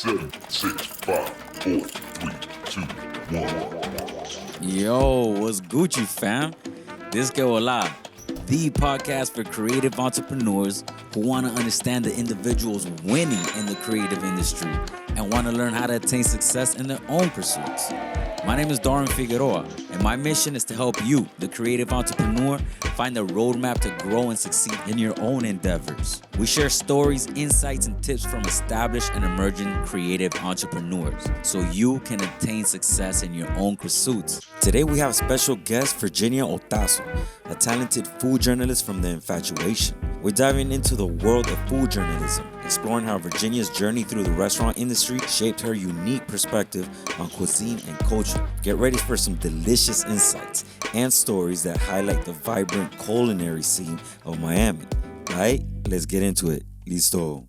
7, 6, 5, 4, 3, 2, 1. Yo, what's Gucci, fam? This Que Bola, the podcast for creative entrepreneurs who want to understand the individuals winning in the creative industry and want to learn how to attain success in their own pursuits. My name is Darren Figueroa, and my mission is to help you, the creative entrepreneur, find the roadmap to grow and succeed in your own endeavors. We share stories, insights, and tips from established and emerging creative entrepreneurs so you can attain success in your own pursuits. Today we have a special guest, Virginia Otazo, a talented food journalist from the Infatuation. We're diving into the world of food journalism, exploring how Virginia's journey through the restaurant industry shaped her unique perspective on cuisine and culture. Get ready for some delicious insights and stories that highlight the vibrant culinary scene of Miami. All right, let's get into it. Listo.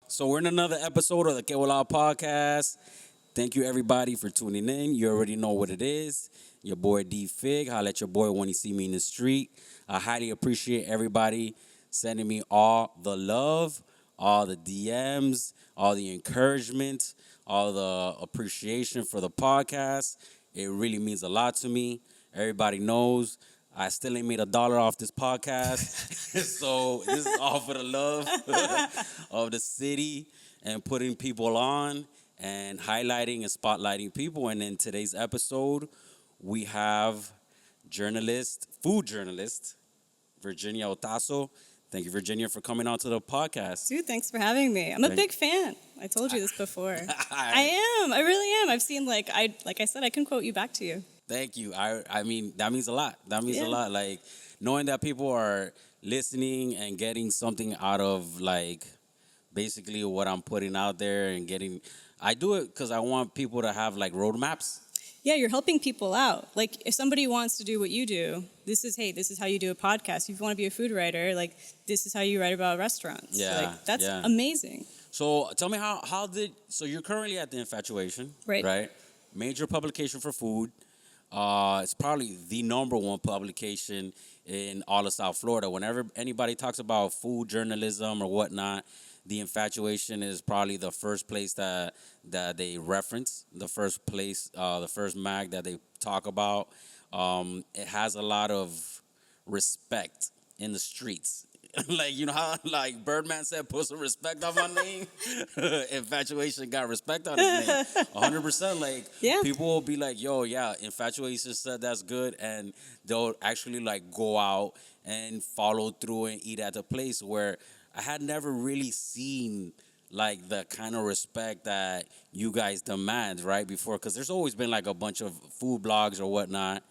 So we're in another episode of the Que Bola podcast. Thank you, everybody, for tuning in. You already know what it is. Your boy, Dee Fig. Holla at your boy when you see me in the street. I highly appreciate everybody sending me all the love, all the DMs, all the encouragement, all the appreciation for the podcast. It really means a lot to me. Everybody knows I still ain't made $1 off this podcast. So this is all for the love of the city and putting people on and highlighting and spotlighting people. And in today's episode, we have food journalist, Virginia Otazo. Thank you, Virginia, for coming on to the podcast. Dude, thanks for having me. I'm a big fan. I told you this before. I am. I really am. I've seen, like I said, I can quote you back to you. Thank you. I mean, that means a lot. That means a lot. Like, knowing that people are listening and getting something out of, like, basically what I'm putting out there and getting... I do it because I want people to have, like, roadmaps. Yeah, you're helping people out. Like, if somebody wants to do what you do, this is how you do a podcast. If you want to be a food writer, like, this is how you write about restaurants. Yeah, like, that's amazing. So tell me so you're currently at the Infatuation, right? Major publication for food. It's probably the number one publication in all of South Florida. Whenever anybody talks about food journalism or whatnot, the Infatuation is probably the first place that they reference, the first place, the first mag that they talk about. It has a lot of respect in the streets. Like, you know how, like, Birdman said, put some respect on my name? Infatuation got respect on his name. 100%. Like, people will be like, yo, yeah, Infatuation said that's good. And they'll actually, like, go out and follow through and eat at the place where I had never really seen, like, the kind of respect that you guys demand, right, before. Because there's always been, like, a bunch of food blogs or whatnot.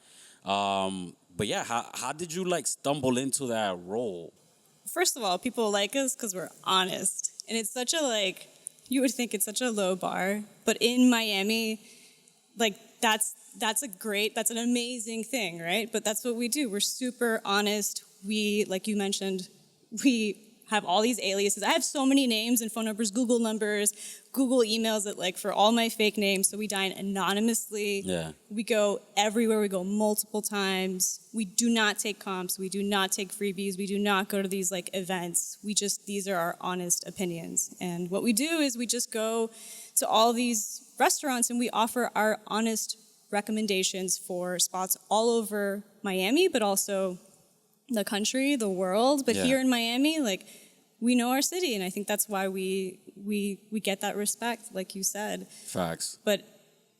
But, yeah, how did you, like, stumble into that role? First of all, people like us because we're honest. And it's such a, like, you would think it's such a low bar. But in Miami, like, that's an amazing thing, right? But that's what we do. We're super honest. We, like you mentioned, we have all these aliases. I have so many names and phone numbers, Google numbers, Google emails that, like, for all my fake names. So we dine anonymously. Yeah. We go everywhere. We go multiple times. We do not take comps. We do not take freebies. We do not go to these, like, events. These are our honest opinions. And what we do is we just go to all these restaurants and we offer our honest recommendations for spots all over Miami, but also the country, the world. But here in Miami, like, we know our city, and I think that's why we get that respect, like you said. Facts. But,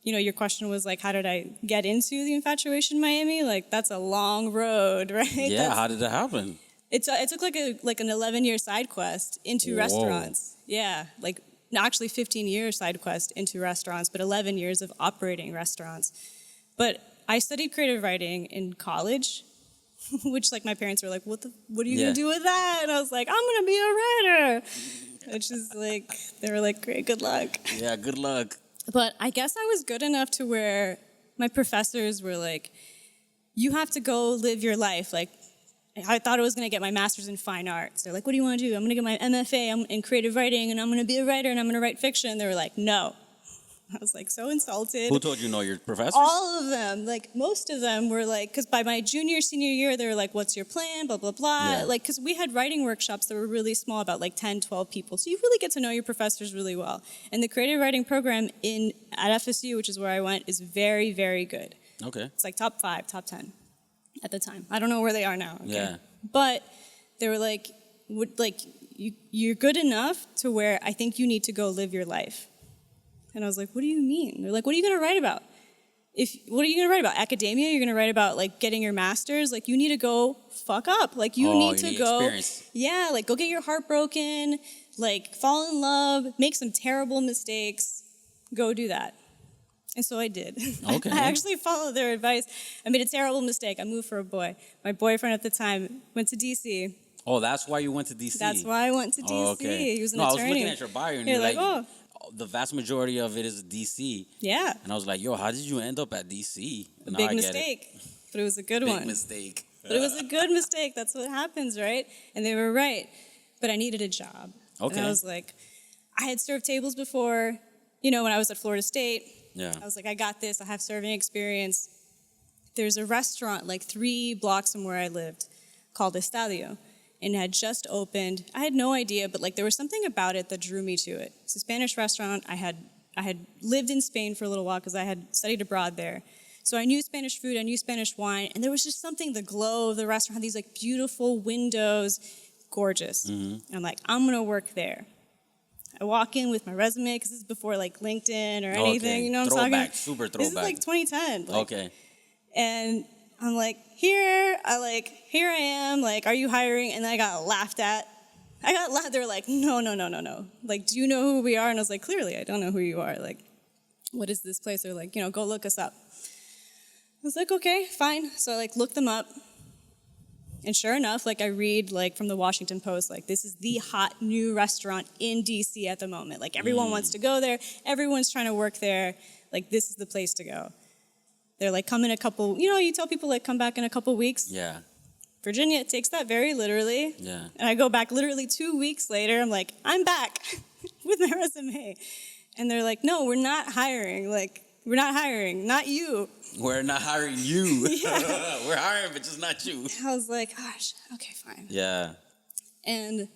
you know, your question was, like, how did I get into the Infatuation Miami? Like, that's a long road, right? Yeah, how did that happen? It took like an 11-year side quest into restaurants. Yeah, like, actually 15-year side quest into restaurants, but 11 years of operating restaurants. But I studied creative writing in college, which, like, my parents were like, what are you going to do with that? And I was like, I'm going to be a writer. Which is, like, they were like, great, good luck. Yeah, good luck. But I guess I was good enough to where my professors were like, you have to go live your life. Like, I thought I was going to get my master's in fine arts. They're like, what do you want to do? I'm going to get my MFA in creative writing, and I'm going to be a writer, and I'm going to write fiction. They were like, no. I was like so insulted. Who told you no? Your professors? All of them, like most of them were like, because by my senior year, they were like, what's your plan, blah, blah, blah. Yeah. Like, because we had writing workshops that were really small, about like 10, 12 people. So you really get to know your professors really well. And the creative writing program at FSU, which is where I went, is very, very good. Okay. It's like top 5, top 10 at the time. I don't know where they are now. Okay? Yeah. But they were like, you're good enough to where I think you need to go live your life. And I was like, what do you mean? They're like, what are you going to write about? What are you going to write about? Academia? You're going to write about like getting your master's? Like you need to go fuck up. Like you need to go. Experience. Yeah, like go get your heart broken, like fall in love, make some terrible mistakes, go do that. And so I did. Okay. I actually followed their advice. I made a terrible mistake. I moved for a boy. My boyfriend at the time went to DC. Oh, that's why you went to DC. That's why I went to DC. Oh, okay. He was an attorney. attorney. I was looking at your bio and You're you're like, oh. The vast majority of it is DC. Yeah. And I was like, yo, how did you end up at DC? A big mistake. But it was a good one. Big mistake. But it was a good mistake. That's what happens, right? And they were right. But I needed a job. Okay. And I was like, I had served tables before, when I was at Florida State. Yeah. I was like, I got this. I have serving experience. There's a restaurant like 3 blocks from where I lived called Estadio. And it had just opened. I had no idea, but like there was something about it that drew me to it. It's a Spanish restaurant. I had lived in Spain for a little while because I had studied abroad there. So I knew Spanish food, I knew Spanish wine, and there was just something, the glow of the restaurant had these like beautiful windows, gorgeous. And I'm like, I'm gonna work there. I walk in with my resume, because this is before like LinkedIn or anything, you know what I'm talking about? Super throwback. This is like 2010. Like, okay. And I'm like, here I am, like, are you hiring? And I got laughed at. They were like, no. Like, do you know who we are? And I was like, clearly, I don't know who you are. Like, what is this place? They're like, go look us up. I was like, okay, fine. So I like looked them up. And sure enough, like I read like from the Washington Post, like this is the hot new restaurant in DC at the moment. Like everyone wants to go there. Everyone's trying to work there. Like this is the place to go. They're like, come in a couple, you tell people like come back in a couple weeks. Yeah. Virginia takes that very literally. Yeah. And I go back literally 2 weeks later. I'm like, I'm back with my resume. And they're like, no, we're not hiring. Like, we're not hiring, not you. We're not hiring you. Yeah. We're hiring, but just not you. I was like, gosh, okay, fine. Yeah. And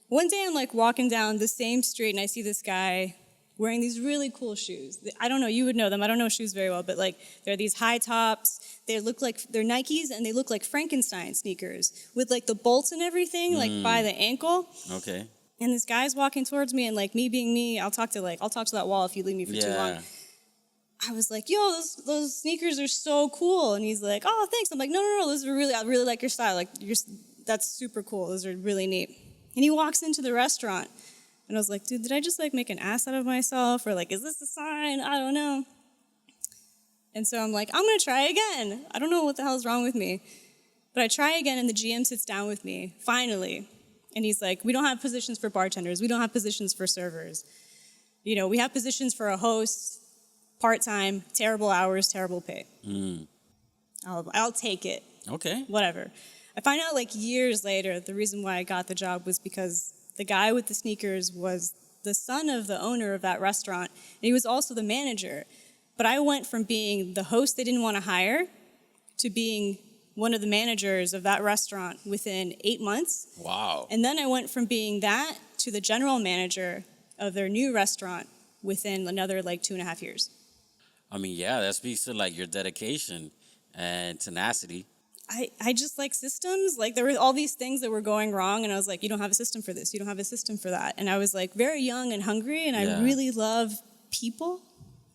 one day I'm like walking down the same street and I see this guy wearing these really cool shoes. I don't know, you would know them. I don't know shoes very well, but like they're these high tops. They look like, they're Nikes and they look like Frankenstein sneakers with like the bolts and everything, like by the ankle. Okay. And this guy's walking towards me and like me being me, I'll talk to that wall if you leave me for too long. I was like, yo, those sneakers are so cool. And he's like, oh, thanks. I'm like, no, those are I really like your style. Like, that's super cool. Those are really neat. And he walks into the restaurant. And I was like, dude, did I just like make an ass out of myself? Or like, is this a sign? I don't know. And so I'm like, I'm going to try again. I don't know what the hell is wrong with me. But I try again and the GM sits down with me, finally. And he's like, we don't have positions for bartenders. We don't have positions for servers. We have positions for a host, part-time, terrible hours, terrible pay. I'll take it. Okay. Whatever. I find out like years later, the reason why I got the job was because the guy with the sneakers was the son of the owner of that restaurant, and he was also the manager. But I went from being the host they didn't want to hire to being one of the managers of that restaurant within 8 months. Wow. And then I went from being that to the general manager of their new restaurant within another like 2.5 years. I mean, yeah, that speaks to like your dedication and tenacity. I just like systems. Like there were all these things that were going wrong and I was like, you don't have a system for this. You don't have a system for that. And I was like very young and hungry and I really love people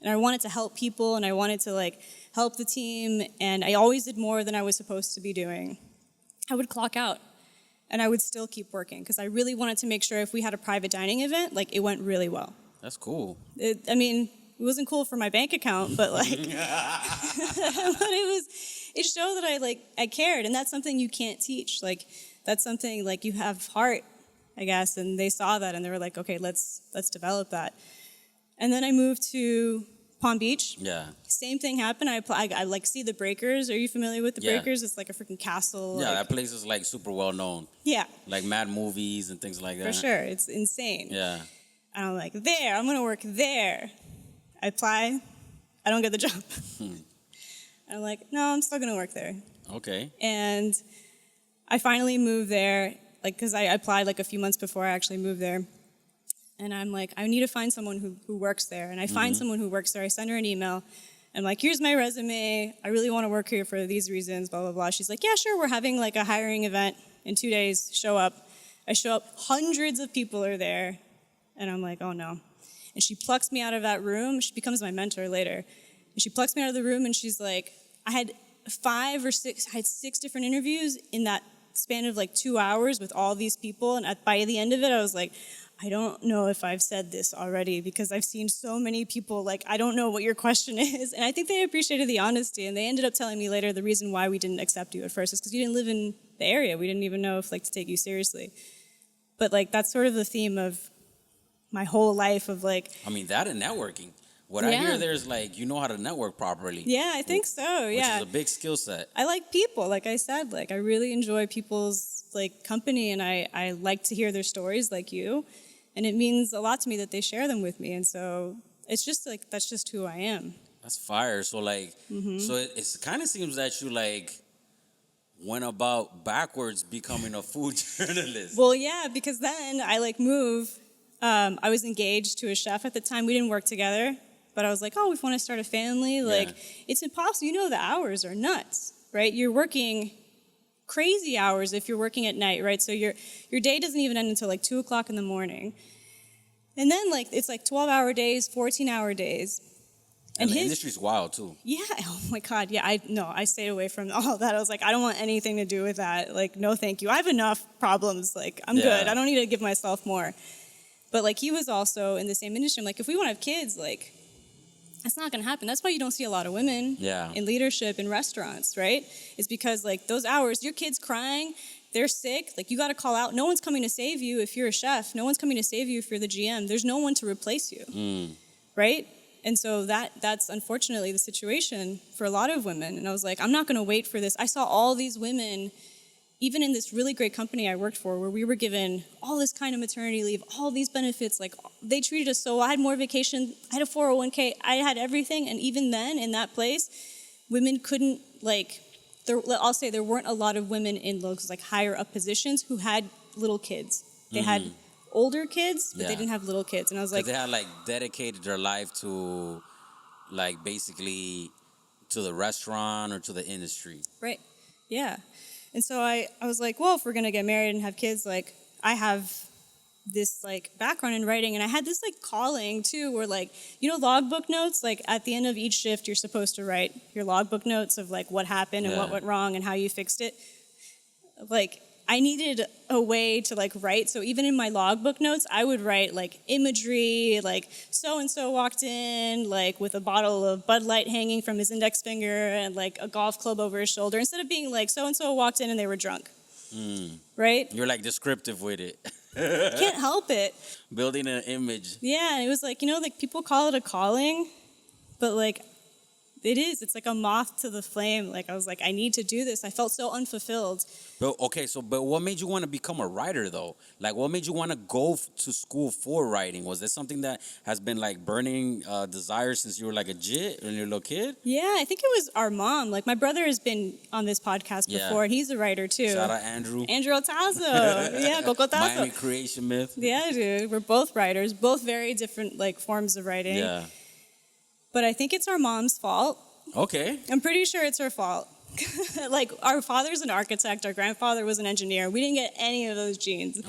and I wanted to help people and I wanted to like help the team and I always did more than I was supposed to be doing. I would clock out and I would still keep working because I really wanted to make sure if we had a private dining event, like it went really well. That's cool. It wasn't cool for my bank account, but like, but it showed that I cared, and that's something you can't teach. Like, that's something like you have heart, I guess, and they saw that and they were like, okay, let's develop that. And then I moved to Palm Beach. Yeah. Same thing happened. I like see the Breakers. Are you familiar with the Breakers? It's like a freaking castle. Yeah, like, that place is like super well known. Yeah. Like mad movies and things like that. For sure, it's insane. Yeah. And I'm like, I'm gonna work there. I apply, I don't get the job. I'm like, no, I'm still going to work there. Okay. And I finally moved there, like, because I applied like a few months before I actually moved there. And I'm like, I need to find someone who works there. And I find someone who works there. I send her an email. I'm like, here's my resume. I really want to work here for these reasons, blah, blah, blah. She's like, yeah, sure. We're having like a hiring event in 2 days. Show up. I show up. Hundreds of people are there. And I'm like, oh, no. And she plucks me out of that room. She becomes my mentor later. And she plucks me out of the room, and she's like, I had 6 different interviews in that span of like 2 hours with all these people. And by the end of it, I was like, I don't know if I've said this already because I've seen so many people, like, I don't know what your question is. And I think they appreciated the honesty. And they ended up telling me later the reason why we didn't accept you at first is because you didn't live in the area. We didn't even know if, like, to take you seriously. But, like, that's sort of the theme of my whole life of, like... I mean, that and networking. What I hear there's, like, you know how to network properly. Yeah, I think so, yeah. Which is a big skill set. I like people, like I said. Like, I really enjoy people's, like, company, and I like to hear their stories like you. And it means a lot to me that they share them with me. And so it's just like, that's just who I am. That's fire. So like, so it kind of seems that you like went about backwards becoming a food journalist. Well, yeah, because then I like move. I was engaged to a chef at the time. We didn't work together, but I was like, oh, we want to start a family. Like, it's impossible. You know, the hours are nuts, right? You're working crazy hours if you're working at night, right? So your day doesn't even end until like 2 o'clock in the morning. And then like it's like 12-hour days, 14-hour days. And the industry's wild too. Yeah, oh my God. Yeah, I stayed away from all that. I was like, I don't want anything to do with that. Like, no thank you. I have enough problems. Like, I'm good. I don't need to give myself more. But like he was also in the same industry. I'm like, if we want to have kids, like, that's not going to happen. That's why you don't see a lot of women in leadership in restaurants, right? It's because, like, those hours, your kid's crying, they're sick, like, you got to call out. No one's coming to save you if you're a chef. No one's coming to save you if you're the GM. There's no one to replace you, right? And so that's unfortunately the situation for a lot of women. And I was like, I'm not going to wait for this. I saw all these women, even in this really great company I worked for, where we were given all this kind of maternity leave, all these benefits, like they treated us so. I had more vacation, I had a 401k, I had everything. And even then, in that place, women couldn't, like, I'll say there weren't a lot of women in those like higher up positions who had little kids. They had older kids, but they didn't have little kids. And I was like, they had like dedicated their life to, like, basically to the restaurant or to the industry. Right. Yeah. And so I was like, well, if we're going to get married and have kids, like, I have this, like, background in writing. And I had this, like, calling, too, where, like, you know, logbook notes? Like, at the end of each shift, you're supposed to write your logbook notes of, like, what happened and what went wrong and how you fixed it. Like, I needed a way to, like, write. So even in my logbook notes, I would write, like, imagery, like, so-and-so walked in, like, with a bottle of Bud Light hanging from his index finger and, like, a golf club over his shoulder, instead of being like, so-and-so walked in and they were drunk. Right? You're, like, descriptive with it. Can't help it. Building an image. Yeah, and it was like, you know, like, people call it a calling, but, like, it is. It's like a moth to the flame. Like, I was like, I need to do this. I felt so unfulfilled. But what made you want to become a writer, though? Like, what made you want to go to school for writing? Was there something that has been, like, burning desire since you were, like, when you were a little kid? Yeah, I think it was our mom. Like, my brother has been on this podcast before, and he's a writer, too. Shout out Andrew. Andrew Otazo. Yeah, Cocotazo. Miami Creation Myth. Yeah, dude. We're both writers, both very different, like, forms of writing. Yeah. But I think it's our mom's fault. Okay. I'm pretty sure it's her fault. Like, our father's an architect, our grandfather was an engineer. We didn't get any of those genes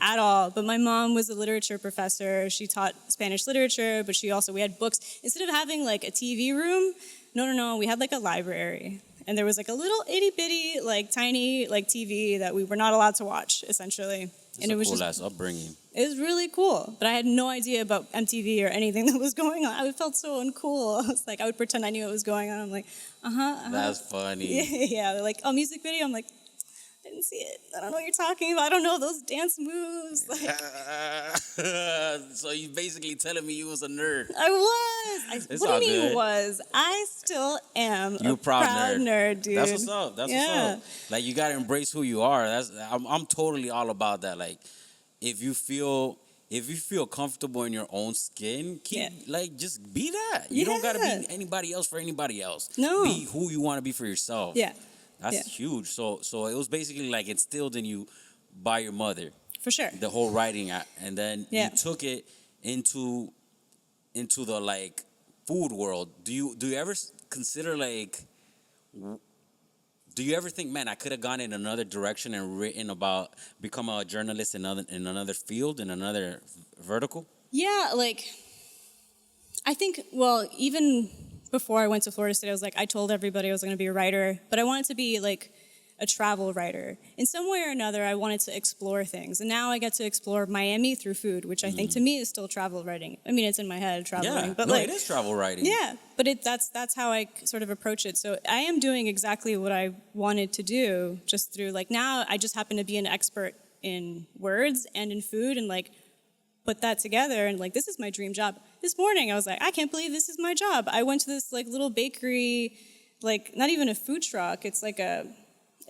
at all. But my mom was a literature professor. She taught Spanish literature, but we had books. Instead of having, like, a TV room, no, we had, like, a library. And there was, like, a little itty-bitty, like, tiny, like, TV that we were not allowed to watch, essentially. And it was cool-ass upbringing. It was really cool, but I had no idea about MTV or anything that was going on. I felt so uncool. I was like, I would pretend I knew what was going on. I'm like, That's funny. Yeah, they're like, oh, music video? I'm like, I didn't see it. I don't know what you're talking about. I don't know those dance moves. Like, so you basically telling me you was a nerd. I was. What do you mean was? I still am you a proud nerd, dude. That's what's up. That's what's up. Like, you got to embrace who you are. I'm totally all about that. Like, if you feel if you feel comfortable in your own skin, Yeah. just be that. You don't gotta Yeah. be anybody else for anybody else. No. Be who you want to be for yourself. Yeah. That's Yeah. huge. So it was basically like instilled in you by your mother, For sure. the whole writing, and then Yeah. you took it into the like food world. Do you ever consider like? Do you ever think, man, I could have gone in another direction and written about become a journalist in another field, in another vertical? Yeah, like, I think, well, even before I went to Florida State, I was like, I told everybody I was going to be a writer, but I wanted to be like a travel writer. In some way or another, I wanted to explore things. And now I get to explore Miami through food, which I think to me is still travel writing. I mean, it's in my head, traveling. Yeah, but no, like, it is travel writing. yeah, but that's how I sort of approach it. So I am doing exactly what I wanted to do, just through like now I just happen to be an expert in words and in food and like put that together and like this is my dream job. This morning I was like, I can't believe this is my job. I went to this like little bakery, like not even a food truck. It's like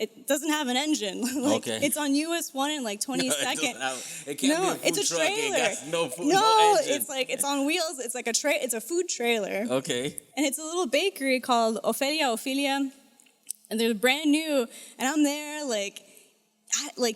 it doesn't have an engine. Like Okay. it's on US 1 in like 20 seconds. It can't No, be a food it's a truck. trailer. It got no food, No, engine. it's like it's on wheels. It's like it's a food trailer. Okay. And it's a little bakery called Ophelia, and they're brand new. And I'm there, like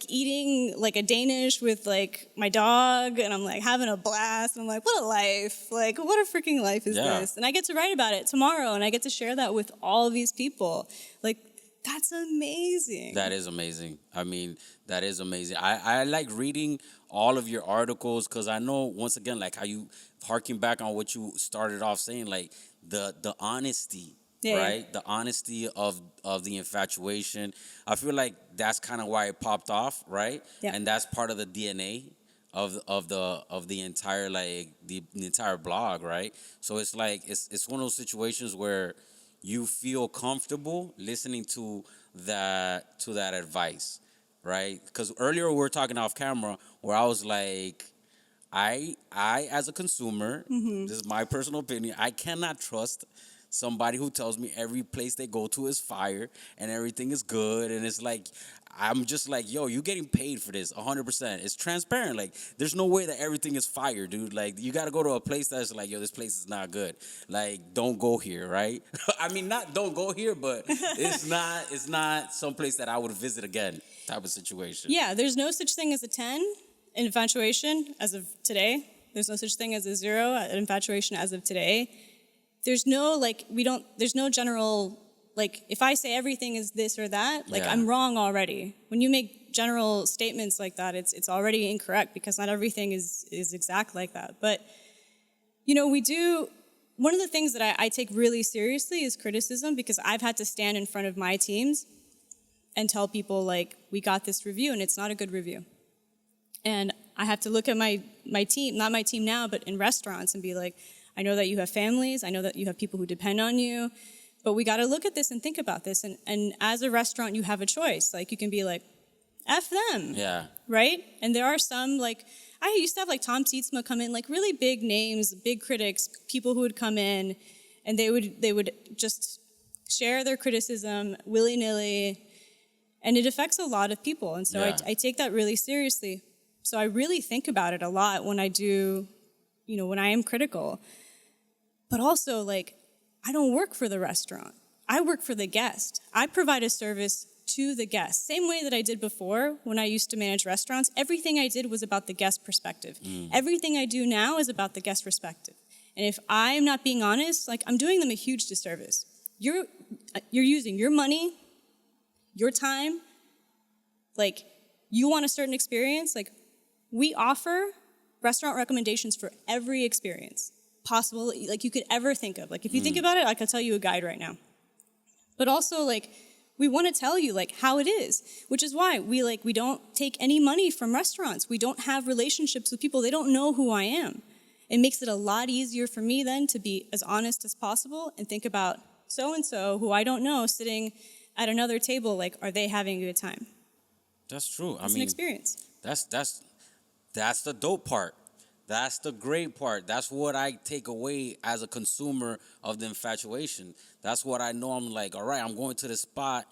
eating like a Danish with like my dog, and I'm like having a blast. And I'm like, what a life! Like, what a freaking life is Yeah. this? And I get to write about it tomorrow, and I get to share that with all of these people. Like, that's amazing. That is amazing. I mean, that is amazing. I like reading all of your articles because I know, once again, like how you harking back on what you started off saying, like the honesty, Yeah. right? The honesty of the infatuation. I feel like that's kind of why it popped off, right? Yeah. And that's part of the DNA of the entire like the entire blog, right? So it's like it's one of those situations where you feel comfortable listening to that advice, right? Because earlier we were talking off camera where I was like, I as a consumer, this is my personal opinion, I cannot trust somebody who tells me every place they go to is fire and everything is good, and it's like I'm just like, yo, you getting paid for this 100%. It's transparent. Like, there's no way that everything is fire, dude. Like, you got to go to a place that's like, yo, this place is not good. Like, don't go here, right? I mean, not don't go here, but it's not some place that I would visit again type of situation. Yeah, there's no such thing as a 10 in infatuation as of today. There's no such thing as a 0 at infatuation as of today. There's no, like, there's no general, like, if I say everything is this or that, like, Yeah. I'm wrong already. When you make general statements like that, it's already incorrect because not everything is exact like that. But, you know, one of the things that I take really seriously is criticism, because I've had to stand in front of my teams and tell people, like, we got this review and it's not a good review. And I have to look at my team, not my team now, but in restaurants, and be like, I know that you have families, I know that you have people who depend on you, but we got to look at this and think about this. And as a restaurant, you have a choice. Like, you can be like, F them. Yeah. Right? And there are some, like, I used to have like Tom Sietsma come in, like really big names, big critics, people who would come in, and they would just share their criticism willy-nilly, and it affects a lot of people. And so Yeah. I take that really seriously. So I really think about it a lot when I do, you know, when I am critical. But also, like, I don't work for the restaurant. I work for the guest. I provide a service to the guest. Same way that I did before when I used to manage restaurants. Everything I did was about the guest perspective. Everything I do now is about the guest perspective. And if I'm not being honest, like, I'm doing them a huge disservice. You're using your money, your time, like, you want a certain experience, like, we offer restaurant recommendations for every experience possible, like, you could ever think of. Like, if you think about it, I could tell you a guide right now. But also, like, we want to tell you, like, how it is, which is why we don't take any money from restaurants. We don't have relationships with people. They don't know who I am. It makes it a lot easier for me then to be as honest as possible and think about so-and-so who I don't know sitting at another table, like, are they having a good time? That's true. It's an experience. That's the dope part. That's the great part. That's what I take away as a consumer of the infatuation. That's what I know. I'm like, all right, I'm going to the spot.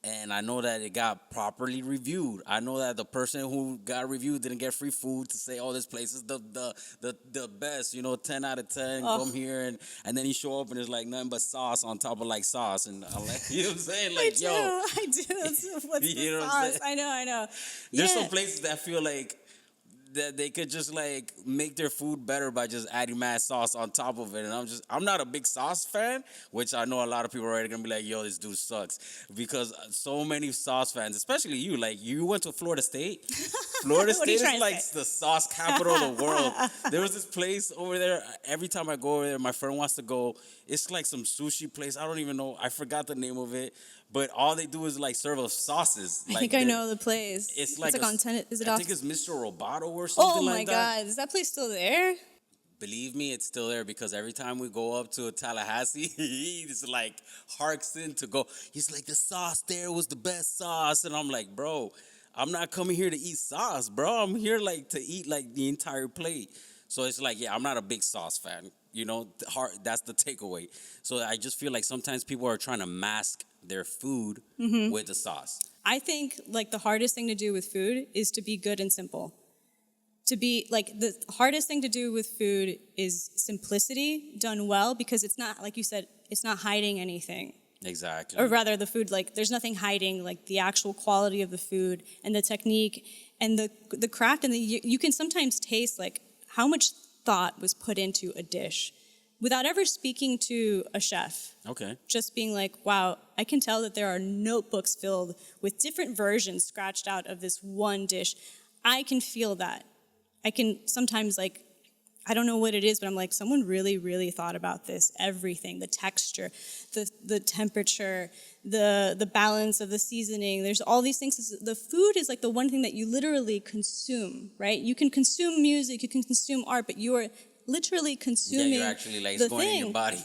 And I know that it got properly reviewed. I know that the person who got reviewed didn't get free food to say, "Oh, this place is the best." 10 out of 10. Oh. Come here, and then you show up and it's like nothing but sauce on top of like sauce, and I'm like, you know what I'm saying? Like, I do. That's what's You know the what I'm sauce. saying? I know. There's Yeah. some places that feel like that they could just like make their food better by just adding mad sauce on top of it. And I'm not a big sauce fan, which I know a lot of people are already gonna be like, yo, this dude sucks. Because so many sauce fans, especially you, like you went to Florida State. Florida What are you State is trying to like say? the sauce capital of the world. There was this place over there. Every time I go over there, my friend wants to go. It's like some sushi place. I don't even know. I forgot the name of it. But all they do is like serve us sauces. I think I know the place. It's like on Tenet. Is it I off? think it's Mr. Roboto or something Oh my like that. God, is that place still there? Believe me, it's still there because every time we go up to Tallahassee, he's like harks in to go. He's like, the sauce there was the best sauce. And I'm like, bro, I'm not coming here to eat sauce, bro. I'm here like to eat like the entire plate. So it's like, yeah, I'm not a big sauce fan. That's the takeaway. So I just feel like sometimes people are trying to mask their food with the sauce. I think like the hardest thing to do with food is to be good and simple. To be like the hardest thing to do with food is simplicity done well, because it's not, like you said, it's not hiding anything. Exactly. Or rather the food, like there's nothing hiding, like the actual quality of the food and the technique and the craft, and you can sometimes taste like how much thought was put into a dish without ever speaking to a chef. Okay. Just being like, wow, I can tell that there are notebooks filled with different versions scratched out of this one dish. I can feel that. I can sometimes like, I don't know what it is, but I'm like, someone really, really thought about this. Everything, the texture, the temperature, the balance of the seasoning. There's all these things. The food is like the one thing that you literally consume, right? You can consume music, you can consume art, but you are literally consuming you're actually like the it's going thing. in your body.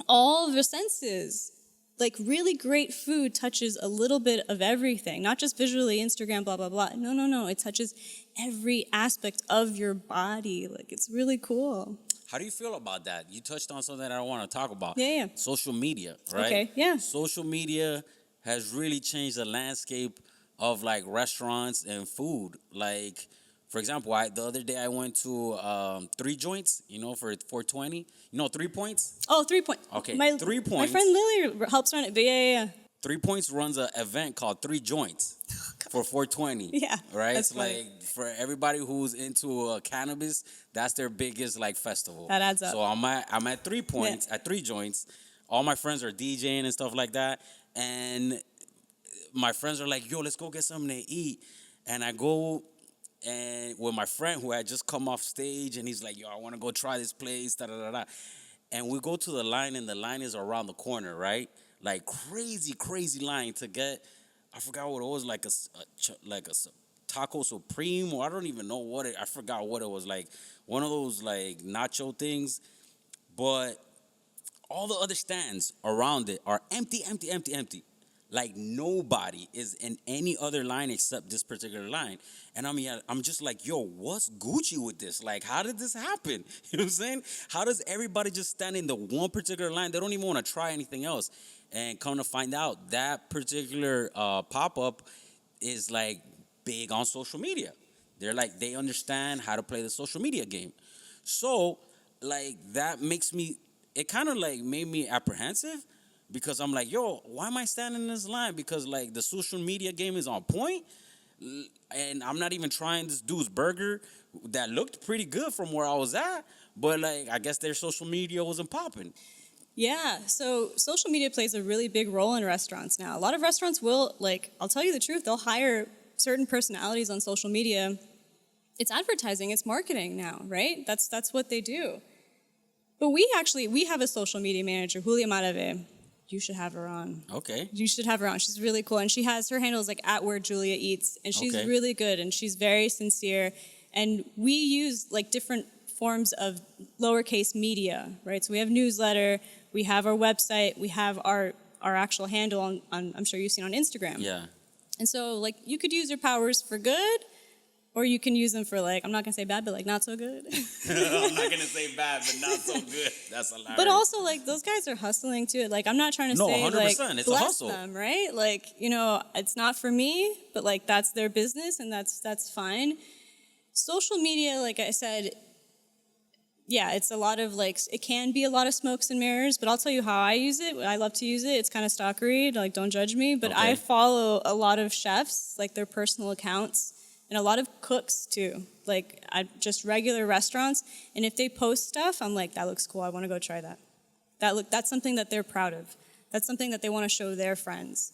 All of your senses. Like really great food touches a little bit of everything, not just visually, Instagram, blah, blah, blah. No. It touches every aspect of your body. Like it's really cool. How do you feel about that? You touched on something that I want to talk about. Yeah. Social media, right? Okay, yeah. Social media has really changed the landscape of like restaurants and food. Like, for example, the other day I went to 3 Joints, for 420. 3 Points? Oh, 3 Points. Okay, 3 My Points. friend Lily helps run it, but yeah. 3 Points runs an event called 3 Joints for 420. Yeah, Right? that's It's funny. like for everybody who's into cannabis, that's their biggest like festival. That adds up. So I'm at 3 Points, at 3 Joints. All my friends are DJing and stuff like that. And my friends are like, yo, let's go get something to eat. And I go and with my friend who had just come off stage, and he's like, yo, I want to go try this place, da-da-da-da. And we go to the line, and the line is around the corner, right? Like crazy line to get, I forgot what it was, like a taco supreme, or I don't even know I forgot what it was, like one of those like nacho things. But all the other stands around it are empty. Like nobody is in any other line except this particular line. And I'm just like, yo, what's Gucci with this? Like, how did this happen? You know what I'm saying? How does everybody just stand in the one particular line? They don't even want to try anything else. And come to find out, that particular pop-up is like big on social media. They're like, they understand how to play the social media game. So like that it kind of like made me apprehensive, because I'm like, yo, why am I standing in this line? Because like the social media game is on point, and I'm not even trying this dude's burger that looked pretty good from where I was at, but like I guess their social media wasn't popping. Yeah, so social media plays a really big role in restaurants now. A lot of restaurants will, like, I'll tell you the truth, they'll hire certain personalities on social media. It's advertising, it's marketing now, right? That's what they do. But we have a social media manager, Julia Marave. You should have her on. Okay. You should have her on. She's really cool. And her handle is like @WhereJuliaEats. And she's Okay. really good, and she's very sincere. And we use like different forms of lowercase media, right? So we have newsletter, we have our website, we have our actual handle on I'm sure you've seen on Instagram. Yeah. And so like you could use your powers for good Or you can use them for like, I'm not gonna say bad, but like not so good. I'm not gonna say bad, but not so good. That's hilarious. But also, like, those guys are hustling too. Like, I'm not trying to say 100%, like it's a bless hustle. them, right? Like, you know, it's not for me, but like that's their business, and that's fine. Social media, like I said, yeah, it's a lot of like, it can be a lot of smokes and mirrors, but I'll tell you how I use it. I love to use it. It's kind of stalkery, like don't judge me, but Okay. I follow a lot of chefs, like their personal accounts, and a lot of cooks too, like just regular restaurants. And if they post stuff, I'm like, that looks cool. I want to go try that. That's something that they're proud of. That's something that they want to show their friends.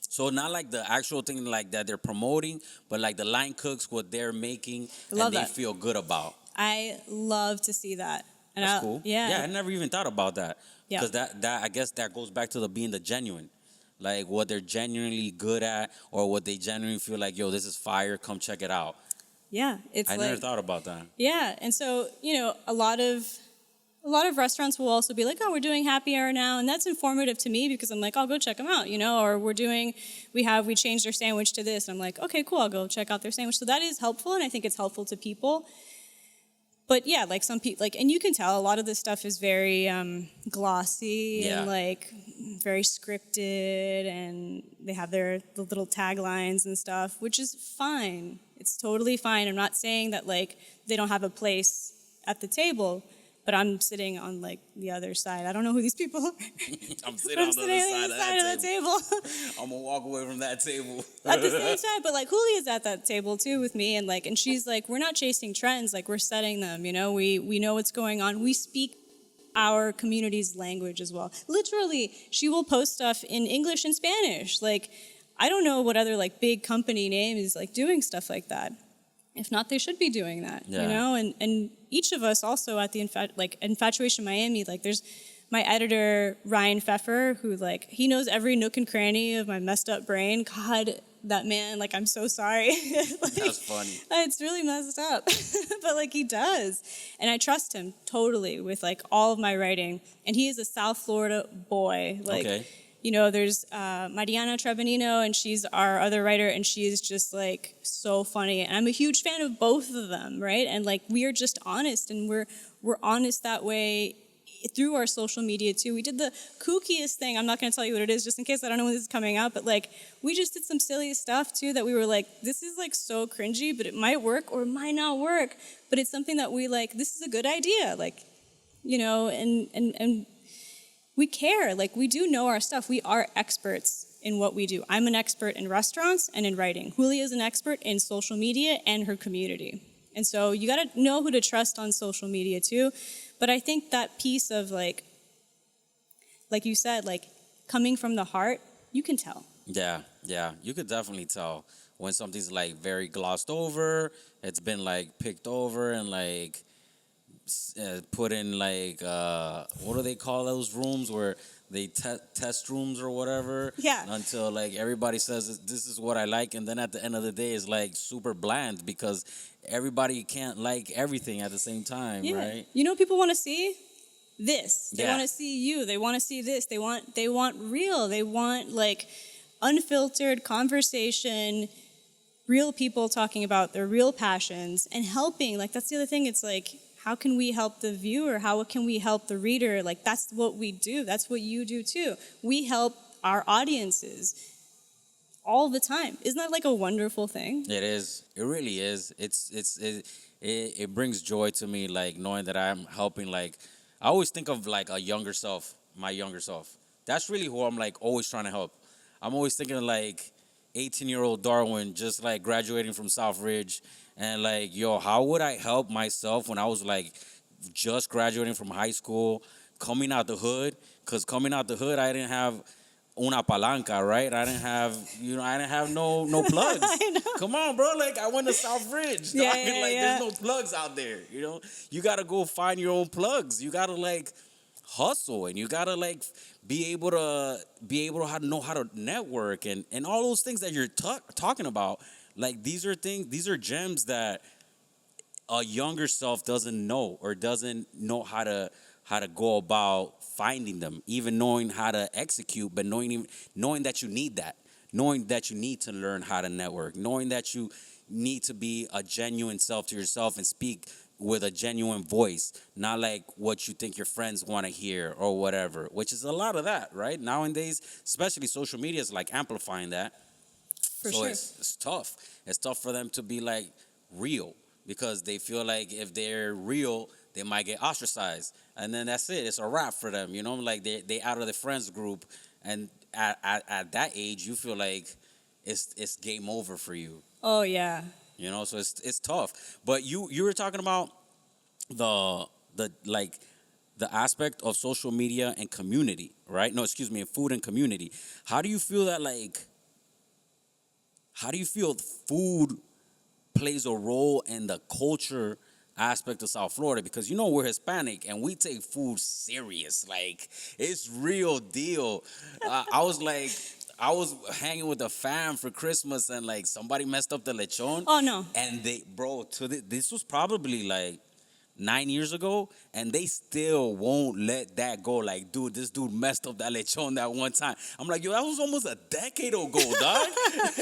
So not like the actual thing like that they're promoting, but like the line cooks, what they're making, Love and they that. feel good about. I love to see that. And That's cool. Yeah. Yeah, I never even thought about that. Yeah. Because that I guess that goes back to the being the genuine. Like what they're genuinely good at, or what they genuinely feel like, yo, this is fire, come check it out. Yeah. It's I like, never thought about that. yeah. And so, you know, a lot of restaurants will also be like, oh, we're doing happy hour now. And that's informative to me because I'm like, I'll go check them out, you know, or we changed our sandwich to this. And I'm like, okay, cool, I'll go check out their sandwich. So that is helpful. And I think it's helpful to people. But yeah, like some people, like, and you can tell a lot of this stuff is very glossy Yeah. and like very scripted, and they have the little taglines and stuff, which is fine. It's totally fine. I'm not saying that like they don't have a place at the table, but I'm sitting on like the other side. I don't know who these people are. I'm sitting on the other side of the that table. I'm gonna walk away from that table. At the same time, but like Julia's at that table too with me, and she's like, we're not chasing trends, like we're setting them, you know, we know what's going on. We speak our community's language as well. Literally, she will post stuff in English and Spanish. Like, I don't know what other like big company name is like doing stuff like that. If not, they should be doing that, Yeah. you know? And each of us also at the Infatuation Miami, like there's my editor, Ryan Pfeffer, who like, he knows every nook and cranny of my messed up brain. God, that man, like, I'm so sorry. Like, That's funny. It's really messed up. But like, he does. And I trust him totally with like all of my writing. And he is a South Florida boy. Like, Okay. you know, there's Mariana Trebanino, and she's our other writer, and she is just like so funny. And I'm a huge fan of both of them, right? And like, we are just honest, and we're honest that way through our social media too. We did the kookiest thing. I'm not going to tell you what it is, just in case I don't know when this is coming out. But like, we just did some silly stuff too that we were like, this is like so cringy, but it might work or it might not work. But it's something that we like. This is a good idea, like, you know, and. We care, like we do know our stuff. We are experts in what we do. I'm an expert in restaurants and in writing. Julia is an expert in social media and her community. And so you gotta know who to trust on social media too. But I think that piece of like you said, like coming from the heart, you can tell. Yeah, you could definitely tell when something's like very glossed over, it's been like picked over and like put in like what do they call those rooms where they test rooms or whatever, Yeah. until like everybody says this is what I like, and then at the end of the day it's like super bland because everybody can't like everything at the same time. Yeah. Right? You know what people want to see? This. They Yeah. want to see you. They want to see this. They want real. They want like unfiltered conversation, real people talking about their real passions and helping. Like, that's the other thing. It's like, how can we help the viewer? How can we help the reader? Like, that's what we do. That's what you do too. We help our audiences all the time. Isn't that like a wonderful thing? It is. It really is. It brings joy to me, like knowing that I'm helping. Like, I always think of like a younger self, my younger self. That's really who I'm like always trying to help. I'm always thinking of like 18-year-old Darwin, just like graduating from Southridge, and like, yo, how would I help myself when I was like just graduating from high school, coming out the hood? Because coming out the hood, I didn't have una palanca, right? I didn't have no plugs. I know. Come on, bro. Like, I went to Southridge. Yeah, dog. yeah, Like, yeah. there's no plugs out there, you know? You got to go find your own plugs. You got to like hustle, and you got to like be able to know how to network and all those things that you're talking about. Like, these are gems that a younger self doesn't know, or doesn't know how to go about finding them, even knowing how to execute, but knowing that you need that, knowing that you need to learn how to network, knowing that you need to be a genuine self to yourself and speak with a genuine voice, not like what you think your friends want to hear or whatever, which is a lot of that, right? Nowadays, especially social media is like amplifying that. For So sure. it's tough. It's tough for them to be like real because they feel like if they're real, they might get ostracized. And then that's it. It's a wrap for them. You know, like they out of the friends group. And at that age, you feel like it's game over for you. Oh yeah. You know, so it's tough. But you were talking about the like the aspect of social media and community, right? No, excuse me, and food and community. How do you feel that like? How do you feel food plays a role in the culture aspect of South Florida? Because you know we're Hispanic and we take food serious. Like it's real deal. I was hanging with a fam for Christmas and like somebody messed up the lechon. Oh no. And this was probably like 9 years ago, and they still won't let that go. Like, dude, this dude messed up that lechon that one time. I'm like, yo, that was almost a decade ago, dog.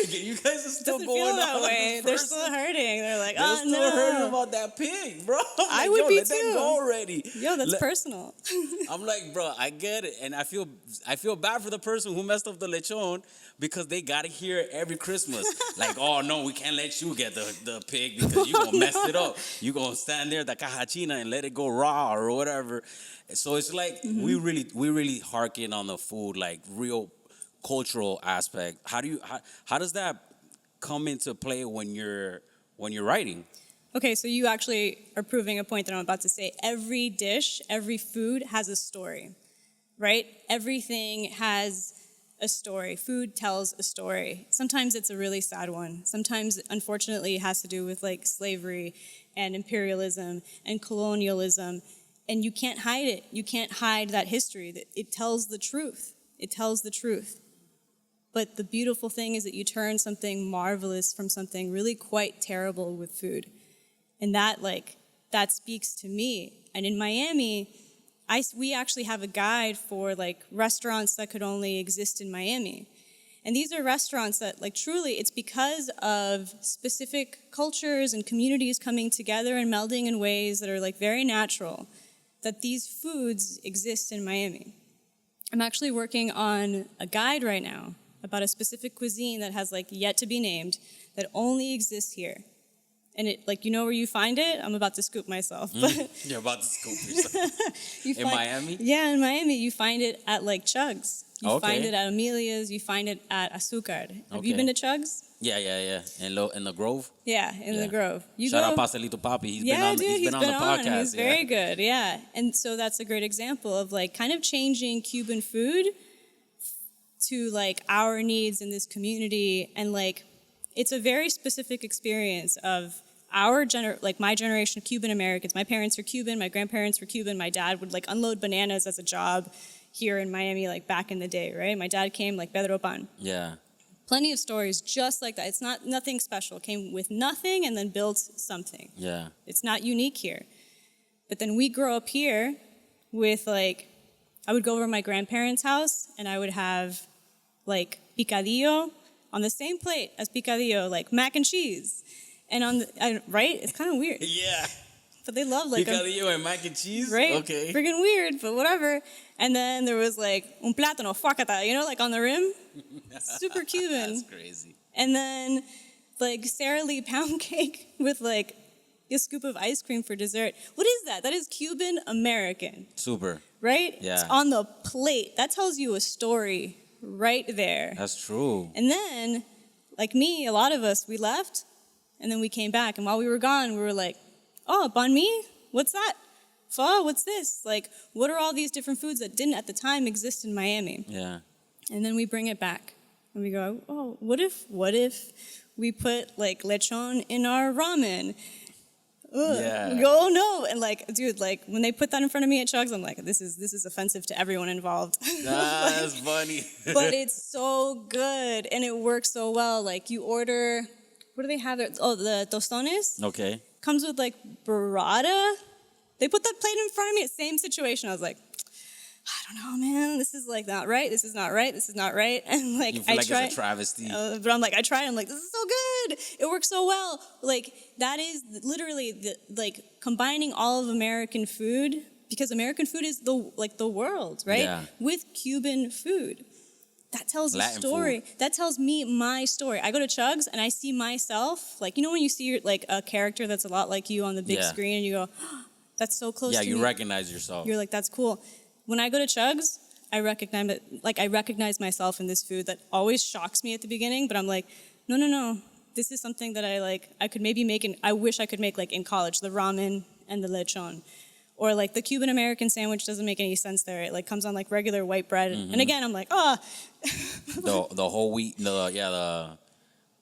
You guys are still Doesn't going feel that on way. They're still hurting. They're like, They're oh still no. hurting about that pig, bro. I'm I like, would yo, be let that too. go already. Yo, that's personal. I'm like, bro, I get it, and I feel bad for the person who messed up the lechon because they gotta hear it every Christmas. Like, oh no, we can't let you get the pig because you gonna mess it up. You gonna stand there the caja china and let it go raw or whatever. So it's like we really harken on the food, like real cultural aspect. How does that come into play when you're writing? Okay, so you actually are proving a point that I'm about to say. Every dish, every food has a story, right? Everything has a story. Food tells a story. Sometimes it's a really sad one. Sometimes, unfortunately, it has to do with like slavery and imperialism and colonialism. And you can't hide it. You can't hide that history. It tells the truth. It tells the truth. But the beautiful thing is that you turn something marvelous from something really quite terrible with food. And that speaks to me. And in Miami, we actually have a guide for like restaurants that could only exist in Miami. And these are restaurants that like truly it's because of specific cultures and communities coming together and melding in ways that are like very natural that these foods exist in Miami. I'm actually working on a guide right now about a specific cuisine that has like yet to be named that only exists here. And it, like, you know where you find it? I'm about to scoop myself. But You're about to scoop yourself. In Miami? Yeah, in Miami, you find it at, like, Chugs. You Okay. find it at Amelia's. You find it at Azúcar. Have you Okay. been to Chugs? Yeah. In the Grove. Yeah, in the Grove. You Shout go, out Pastelito Papi. He's yeah, been on the podcast. He's very good, yeah. And so that's a great example of, like, kind of changing Cuban food to, like, our needs in this community. And, like, it's a very specific experience of my generation of Cuban-Americans. My parents are Cuban, my grandparents were Cuban. My dad would like unload bananas as a job here in Miami, like back in the day, right? My dad came like Pedro Pan. Yeah. Plenty of stories just like that. It's not nothing special. Came with nothing and then built something. Yeah. It's not unique here. But then we grow up here with like, I would go over to my grandparents' house and I would have like picadillo on the same plate as picadillo, like mac and cheese. And right? It's kind of weird. Yeah. But they love like Picadillo and mac and cheese? right? Okay. Friggin' weird, but whatever. And then there was like un plátano, fuacata, you know, like on the rim. Super Cuban. That's crazy. And then like Sara Lee pound cake with like a scoop of ice cream for dessert. What is that? That is Cuban-American. Super. Right? Yeah. It's on the plate. That tells you a story right there. That's true. And then, like me, a lot of us, we left. And then we came back, and while we were gone, we were like, oh, banh mi? What's that? Pho? What's this? Like, what are all these different foods that didn't at the time exist in Miami? Yeah. And then we bring it back. And we go, oh, what if we put, like, lechon in our ramen? Ugh. Yeah. We go, oh, no. And, like, dude, like, when they put that in front of me at Chugs, I'm like, this is offensive to everyone involved. That's funny. But it's so good, and it works so well. Like, you order... What do they have there? Oh, the tostones. Okay. Comes with like burrata. They put that plate in front of me. Same situation. I was like, I don't know, man. This is like not right. This is not right. This is not right. And like You feel I like try. it's a travesty. But I'm like, I try. I'm like, this is so good. good. It works so well. Like, that is literally combining all of American food, because American food is the world, right? Yeah. With Cuban food. That tells Latin a story. food. That tells me my story. I go to Chugs and I see myself, like, you know when you see like a character that's a lot like you on the big screen and you go, oh, that's so close to me. Yeah, you recognize yourself. You're like, that's cool. When I go to Chugs, I recognize myself in this food that always shocks me at the beginning, but I'm like, no. This is something that I could maybe make, I wish I could make like in college, the ramen and the lechon. Or like the Cuban-American sandwich doesn't make any sense there. It like comes on like regular white bread. Mm-hmm. And again, I'm like, the whole wheat,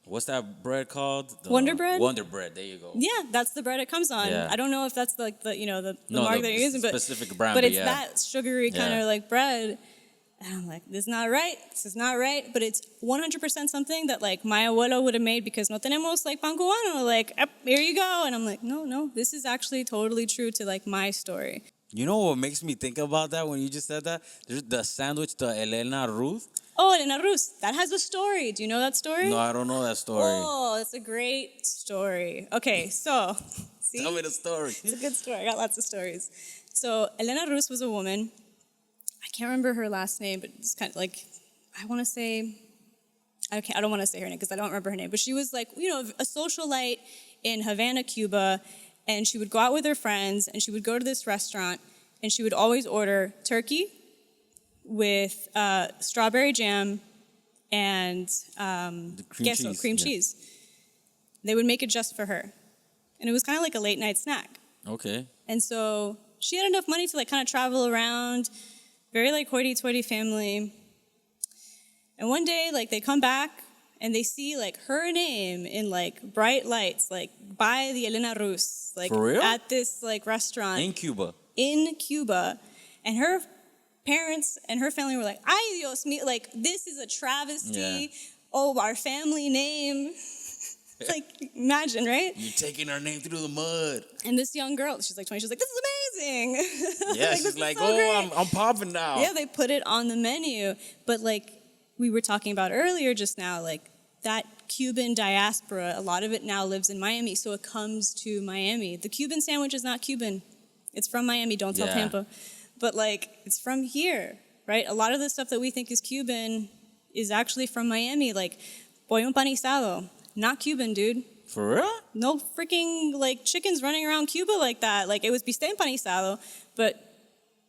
what's that bread called? Wonder bread? Wonder bread, there you go. Yeah, that's the bread it comes on. Yeah. I don't know if that's like the mark that you're using, but specific brand, but it's that sugary kind of like bread. And I'm like, this is not right. But it's 100% something that like my abuelo would have made because no tenemos like pan cubano. Like, here you go. And I'm like, no, this is actually totally true to like my story. You know what makes me think about that when you just said that? There's the sandwich, the Elena Ruz. Oh, Elena Ruz. That has a story. Do you know that story? No, I don't know that story. Oh, it's a great story. Okay, so, see? Tell me the story. It's a good story. I got lots of stories. So, Elena Ruz was a woman. I can't remember her last name, but it's kind of like, I want to say, I don't want to say her name because I don't remember her name, but she was like, a socialite in Havana, Cuba, and she would go out with her friends, and she would go to this restaurant, and she would always order turkey with strawberry jam and cream cheese. They would make it just for her. And it was kind of like a late night snack. Okay. And so she had enough money to like kind of travel around, very like hoity-toity family. And one day, like they come back and they see like her name in like bright lights, like by the Elena Ruz, like for real? At this like restaurant in Cuba. And her parents and her family were like, "Ay Dios mío, like this is a travesty. Yeah. Oh, our family name." Like, imagine, right? You're taking our name through the mud. And this young girl, she's like 20, she's like, "This is amazing." Yeah, like, she's like, so I'm popping now. Yeah, they put it on the menu. But like we were talking about earlier just now, like that Cuban diaspora, a lot of it now lives in Miami, so it comes to Miami. The Cuban sandwich is not Cuban. It's from Miami, don't tell Tampa. But like, it's from here, right? A lot of the stuff that we think is Cuban is actually from Miami, like pollo empanizado. Not Cuban, dude. For real? No freaking, like, chickens running around Cuba like that. Like, it was bistec empanizado, but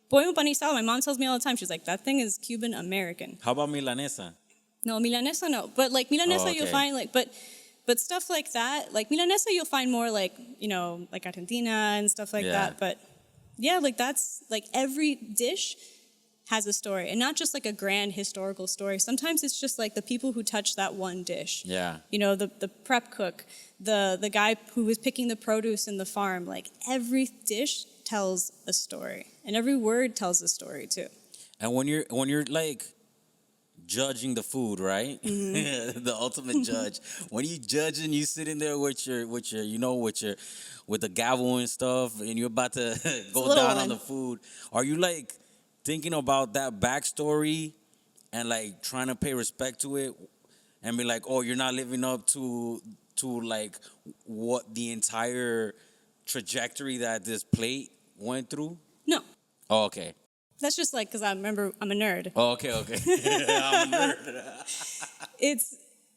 pollo empanizado, my mom tells me all the time, she's like, that thing is Cuban-American. How about milanesa? No, milanesa, no. But, like, milanesa you'll find, like, but stuff like that, like, milanesa you'll find more, like, like Argentina and stuff like that. But, yeah, like, that's, like, every dish has a story, and not just like a grand historical story. Sometimes it's just like the people who touch that one dish. Yeah. The prep cook, the guy who was picking the produce in the farm. Like every dish tells a story, and every word tells a story too. And when you're like judging the food, right? Mm-hmm. The ultimate judge. When you judging, you sitting there with the gavel and stuff, and you're about to go down on the food. Are you like thinking about that backstory and like trying to pay respect to it and be like, oh, you're not living up to like what the entire trajectory that this plate went through? No. Oh, okay. That's just like, because I'm a nerd. Oh, okay. I'm a nerd.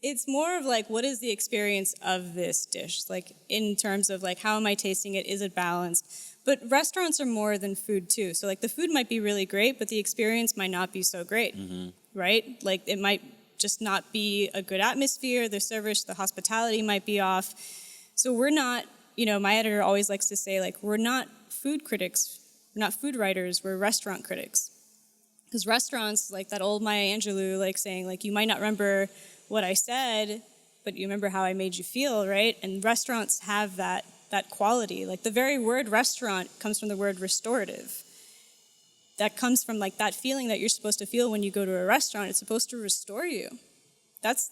It's more of like, what is the experience of this dish? Like in terms of like, how am I tasting it? Is it balanced? But restaurants are more than food too. So like the food might be really great, but the experience might not be so great, right? Like it might just not be a good atmosphere. The service, the hospitality might be off. So we're not, my editor always likes to say like, we're not food critics. We're not food writers. We're restaurant critics. Because restaurants, like that old Maya Angelou, like saying like, you might not remember what I said, but you remember how I made you feel, right? And restaurants have that quality. Like the very word restaurant comes from the word restorative. That comes from like that feeling that you're supposed to feel when you go to a restaurant. It's supposed to restore you. That's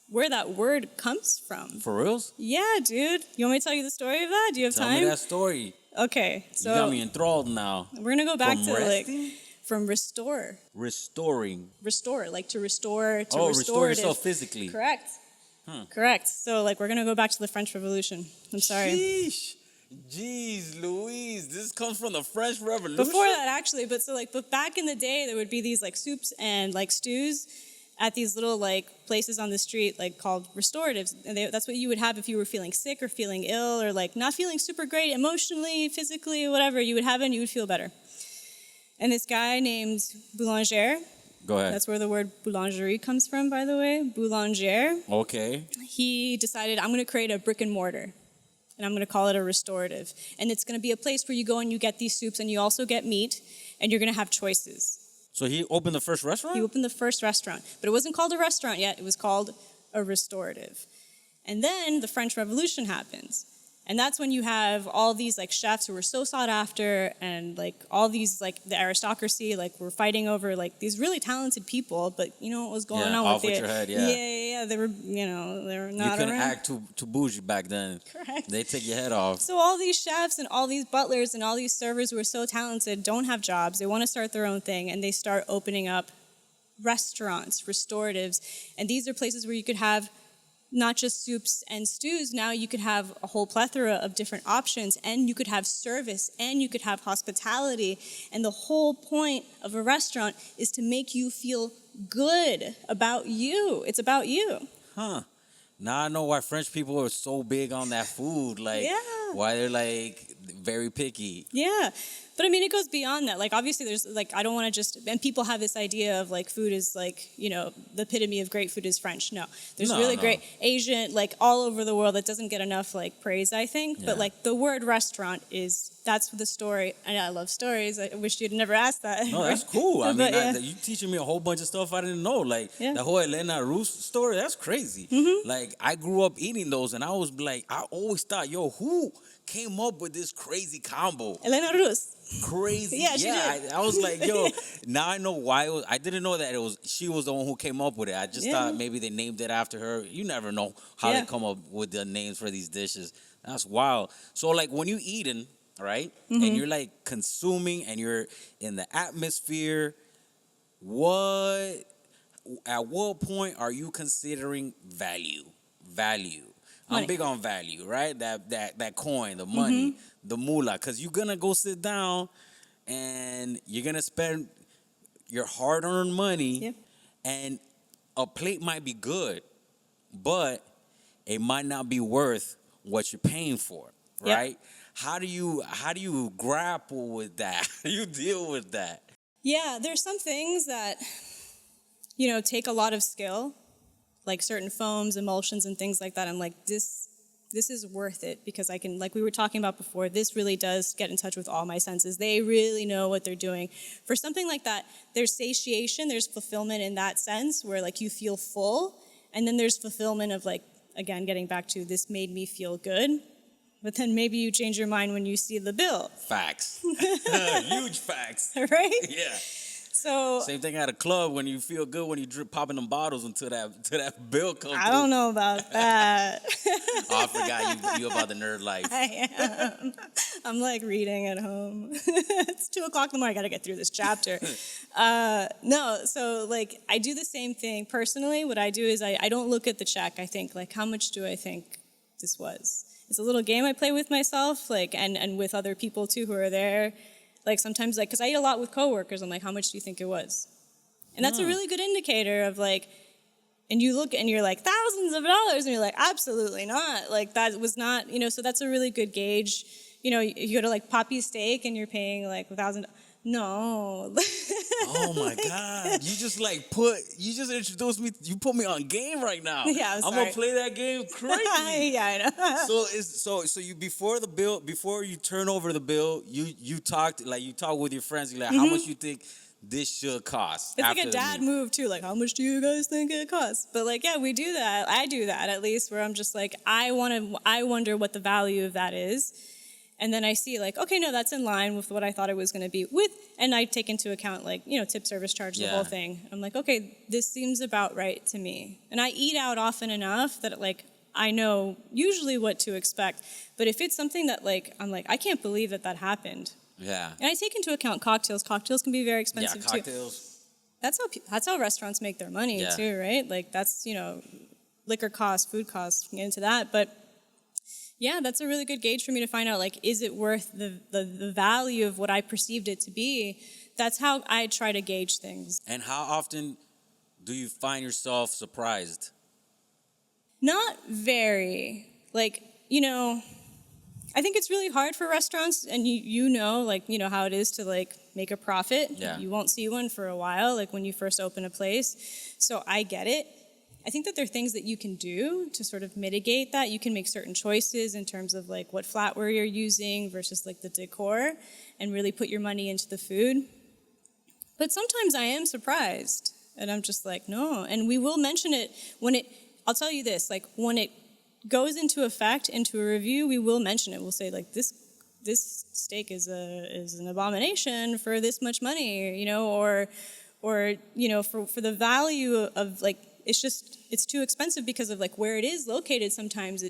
where that word comes from. For reals? Yeah, dude. You want me to tell you the story of that? Do you have time? Tell me that story. Okay, so you got me enthralled now. We're gonna go back resting? From restore. Restoring. Restore, like to restore, to restore restorative. yourself physically. Correct. Correct. So, like, we're going to go back to the French Revolution. I'm sorry. Sheesh. Jeez, Louise, this comes from the French Revolution? Before that, actually. But back in the day, there would be these, like, soups and, like, stews at these little, like, places on the street, like, called restoratives. And that's what you would have if you were feeling sick or feeling ill or, like, not feeling super great emotionally, physically, whatever. You would have it and you would feel better. And this guy named Boulanger, Go ahead. that's where the word boulangerie comes from, by the way, Boulanger, Okay. he decided, I'm going to create a brick and mortar. And I'm going to call it a restorative. And it's going to be a place where you go and you get these soups and you also get meat and you're going to have choices. So he opened the first restaurant? He opened the first restaurant. But it wasn't called a restaurant yet. It was called a restorative. And then the French Revolution happens. And that's when you have all these like chefs who were so sought after and like all these like the aristocracy like were fighting over like these really talented people, but you know what was going on off with with it? your head, yeah. Yeah. They were, they were not You couldn't around. act too bougie back then. Correct. They take your head off. So all these chefs and all these butlers and all these servers who are so talented don't have jobs. They want to start their own thing, and they start opening up restaurants, restoratives, and these are places where you could have not just soups and stews. Now you could have a whole plethora of different options, and you could have service, and you could have hospitality. And the whole point of a restaurant is to make you feel good about you. It's about you. Huh. Now I know why French people are so big on that food. Like, Yeah. why they're like very picky. Yeah. But I mean, it goes beyond that. Like, obviously, there's like, I don't want to just, and people have this idea of like food is like, the epitome of great food is French. No, there's really great Asian, like all over the world that doesn't get enough like praise, I think. Yeah. But like the word restaurant that's the story. And I love stories. I wish you'd never asked that. No, that's cool. I mean, But, yeah. you teaching me a whole bunch of stuff I didn't know. Like, Yeah. the whole Elena Ruz story, that's crazy. Mm-hmm. Like, I grew up eating those, and I was like, I always thought, who came up with this crazy combo? Elena Ruz. Crazy. Yeah, she did. I was like, now I know why I didn't know that she was the one who came up with it. I just thought maybe they named it after her. You never know how they come up with the names for these dishes. That's wild. So like when you eating, right? Mm-hmm. And you're like consuming and you're in the atmosphere, at what point are you considering value? Value. I'm Money. big on value, right? That coin, the money, the moolah. Because you're going to go sit down and you're going to spend your hard-earned money. Yep. And a plate might be good, but it might not be worth what you're paying for, Yep. right? How do you grapple with that? How do you deal with that? Yeah, there's some things that, take a lot of skill, like certain foams, emulsions, and things like that. I'm like, this is worth it because I can, like we were talking about before, this really does get in touch with all my senses. They really know what they're doing. For something like that, there's satiation, there's fulfillment in that sense where like you feel full, and then there's fulfillment of like, again, getting back to this made me feel good. But then maybe you change your mind when you see the bill. Facts. Huge facts. Right? Yeah. So Same thing at a club when you feel good when you popping them bottles until that bill comes I don't know about that. Oh, I forgot you about the nerd life. I am. I'm like reading at home. It's 2:00 in the morning. I got to get through this chapter. No, so like I do the same thing personally. What I do is I don't look at the check. I think like how much do I think this was? It's a little game I play with myself, like and with other people too who are there. Like sometimes, like, because I eat a lot with coworkers, I'm like, how much do you think it was? And that's a really good indicator of like, and you look and you're like, thousands of dollars, and you're like, absolutely not. Like that was not, so that's a really good gauge. You go to like Poppy's Steak and you're paying like $1,000. No. Oh my God. You just introduced me, you put me on game right now. Yeah, I'm gonna sorry. play that game crazy. Yeah, I know. So you before you turn over the bill, you talk with your friends, you're like, how much you think this should cost? It's like after a the dad meal? move too. Like, how much do you guys think it costs? But like, yeah, we do that. I do that at least, where I'm just like, I wonder what the value of that is, and then I see like, okay, no, that's in line with what I thought it was going to be. And I take into account like, tip, service charge, the whole thing. I'm like, okay, this seems about right to me. And I eat out often enough that like I know usually what to expect. But if it's something that like I'm like, I can't believe that happened. Yeah. And I take into account cocktails. Cocktails can be very expensive cocktails. too. That's how restaurants make their money too, right? Like that's liquor costs, food costs, we can get into that. But yeah, that's a really good gauge for me to find out, like, is it worth the value of what I perceived it to be? That's how I try to gauge things. And how often do you find yourself surprised? Not very. Like, I think it's really hard for restaurants, and you know how it is to like make a profit. Yeah. You won't see one for a while, like when you first open a place. So I get it. I think that there are things that you can do to sort of mitigate that. You can make certain choices in terms of like what flatware you're using versus like the decor, and really put your money into the food. But sometimes I am surprised, and I'm just like, no. And we will mention it I'll tell you this, like when it goes into effect, into a review, we will mention it. We'll say like this steak is an abomination for this much money, or for the value of like, it's too expensive because of like where it is located. Sometimes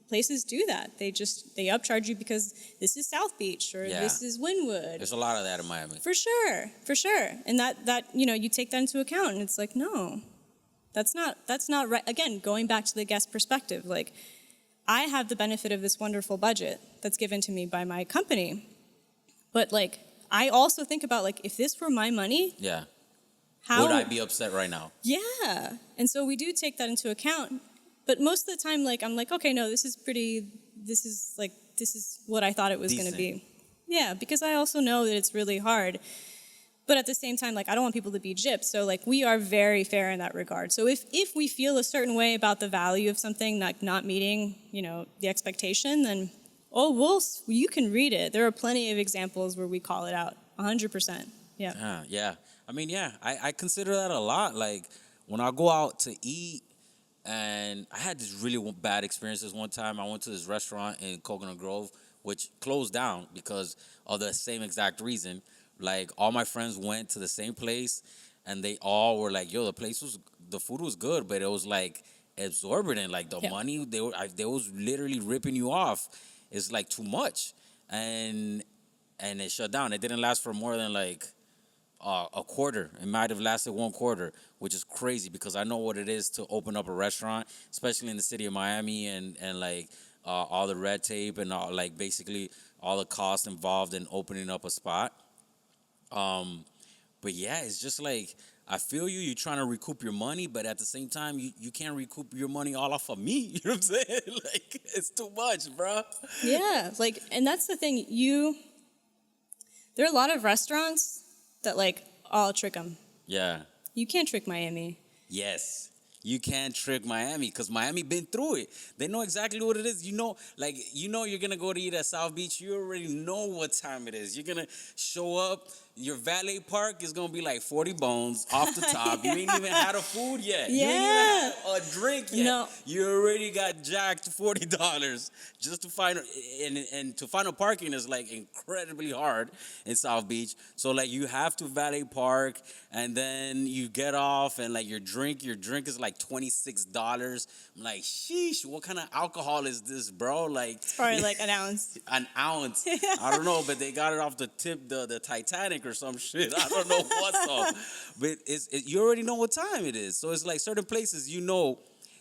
places do that. They upcharge you because this is South Beach or this is Wynwood. There's a lot of that in Miami. For sure. And that you take that into account, and it's like, no. That's not right. Again, going back to the guest perspective, like I have the benefit of this wonderful budget that's given to me by my company. But like I also think about like if this were my money, how would I be upset right now? Yeah. And so we do take that into account. But most of the time, like I'm like, okay, no, this is what I thought it was going to be. Yeah, because I also know that it's really hard. But at the same time, like I don't want people to be gypped. So like we are very fair in that regard. So if we feel a certain way about the value of something like not meeting, the expectation, then you can read it. There are plenty of examples where we call it out. 100%. Yeah. Yeah. I mean, yeah, I consider that a lot. Like when I go out to eat, and I had this really bad experience this one time. I went to this restaurant in Coconut Grove, which closed down because of the same exact reason. Like all my friends went to the same place, and they all were like, "Yo, the food was good, but it was like exorbitant. Like the money they was literally ripping you off. It's like too much." And it shut down. It didn't last for more than like a quarter. It might have lasted 1 quarter, which is crazy because I know what it is to open up a restaurant, especially in the city of Miami, and like all the red tape and all, like basically all the costs involved in opening up a spot. But yeah, it's just like, I feel you're trying to recoup your money, but at the same time, you can't recoup your money all off of me. You know what I'm saying? Like, it's too much, bro. Yeah, like, and that's the thing. There are a lot of restaurants that like, I'll trick them. Yeah. You can't trick Miami. Yes. You can't trick Miami because Miami been through it. They know exactly what it is. You're going to go to eat at South Beach. You already know what time it is. You're going to show up. Your valet park is going to be like 40 bones off the top. You ain't even had a food yet. Yeah. You ain't even had a drink yet. No. You already got jacked $40 just to find, and to find a parking is like incredibly hard in South Beach. So like you have to valet park, and then you get off, and like your drink is like $26. I'm like, sheesh, what kind of alcohol is this, bro? Like, it's probably like an ounce. An ounce. I don't know, but they got it off the tip, the Titanic or some shit. I don't know what's up. But you already know what time it is. So it's like certain places,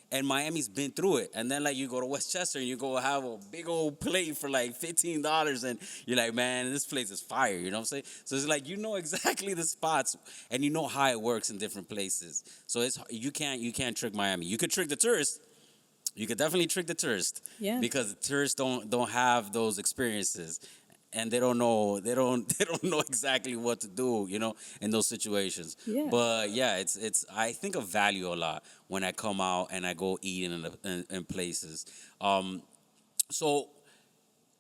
and Miami's been through it. And then like you go to Westchester and you go have a big old plate for like $15, and you're like, man, this place is fire. You know what I'm saying? So it's like, exactly the spots, and you know how it works in different places. So you can't trick Miami. You could trick the tourist. You could definitely trick the tourist. Yeah. Because the tourists don't have those experiences. And they don't know know exactly what to do, in those situations. Yeah. But yeah, it's I think of value a lot when I come out and I go eat in places. So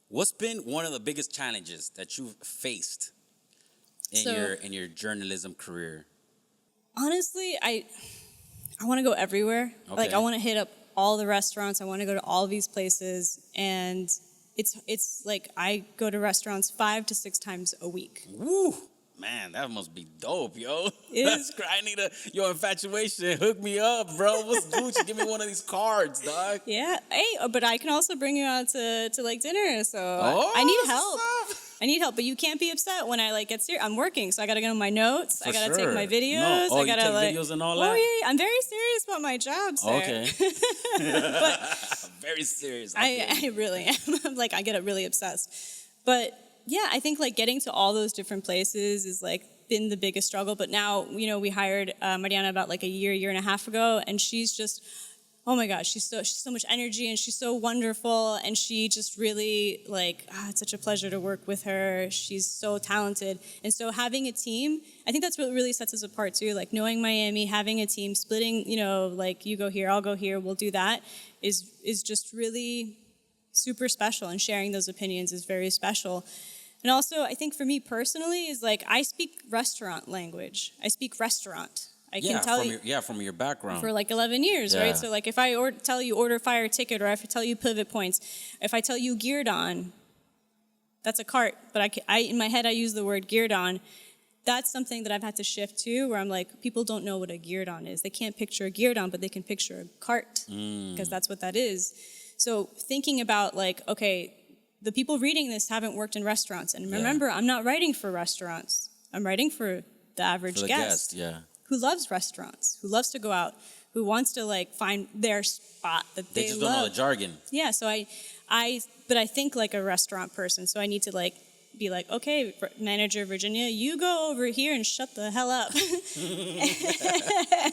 what's been one of the biggest challenges that you've faced in your journalism career? Honestly, I want to go everywhere. Okay. Like I want to hit up all the restaurants. I want to go to all these places, and it's like I go to restaurants 5 to 6 times a week. Woo! Man, that must be dope, yo. I need your Infatuation. Hook me up, bro. What's Gucci? Give me one of these cards, dog. Yeah. Hey, but I can also bring you out to like dinner. So I need help. I need help, but you can't be upset when I like get serious. I'm working, so I gotta get on my notes. For I gotta sure. take my videos. No. Oh, I gotta you take like videos and all Oh that? yeah, I'm very serious about my job, sir. Okay. Very serious. I really am. I'm like, I get really obsessed. But yeah, I think like getting to all those different places is like been the biggest struggle. But now, you know, we hired Mariana about like a year and a half ago, and she's just, oh my gosh, she's so much energy, and she's so wonderful, and she just really like, it's such a pleasure to work with her. She's so talented. And so having a team, I think that's what really sets us apart too. Like knowing Miami, having a team, splitting, you know, like you go here, I'll go here, we'll do that, is just really super special, and sharing those opinions is very special. And also, I think for me personally, is like I speak restaurant language. I speak restaurant. I can tell you from your background for like 11 years, Yeah. right? So like if I tell you order fire ticket, or if I tell you pivot points, if I tell you geared on, that's a cart. But I in my head I use the word geared on. That's something that I've had to shift to, where I'm like, people don't know what a geared on is. They can't picture a geared on, but they can picture a cart, because that's what that is. So thinking about like, okay, the people reading this haven't worked in restaurants. And remember, I'm not writing for restaurants. I'm writing for the average guest. Who loves restaurants, who loves to go out, who wants to like find their spot that they just love. don't know the jargon. Yeah, so but I think like a restaurant person, so I need to like be like, okay, manager Virginia, you go over here and shut the hell up.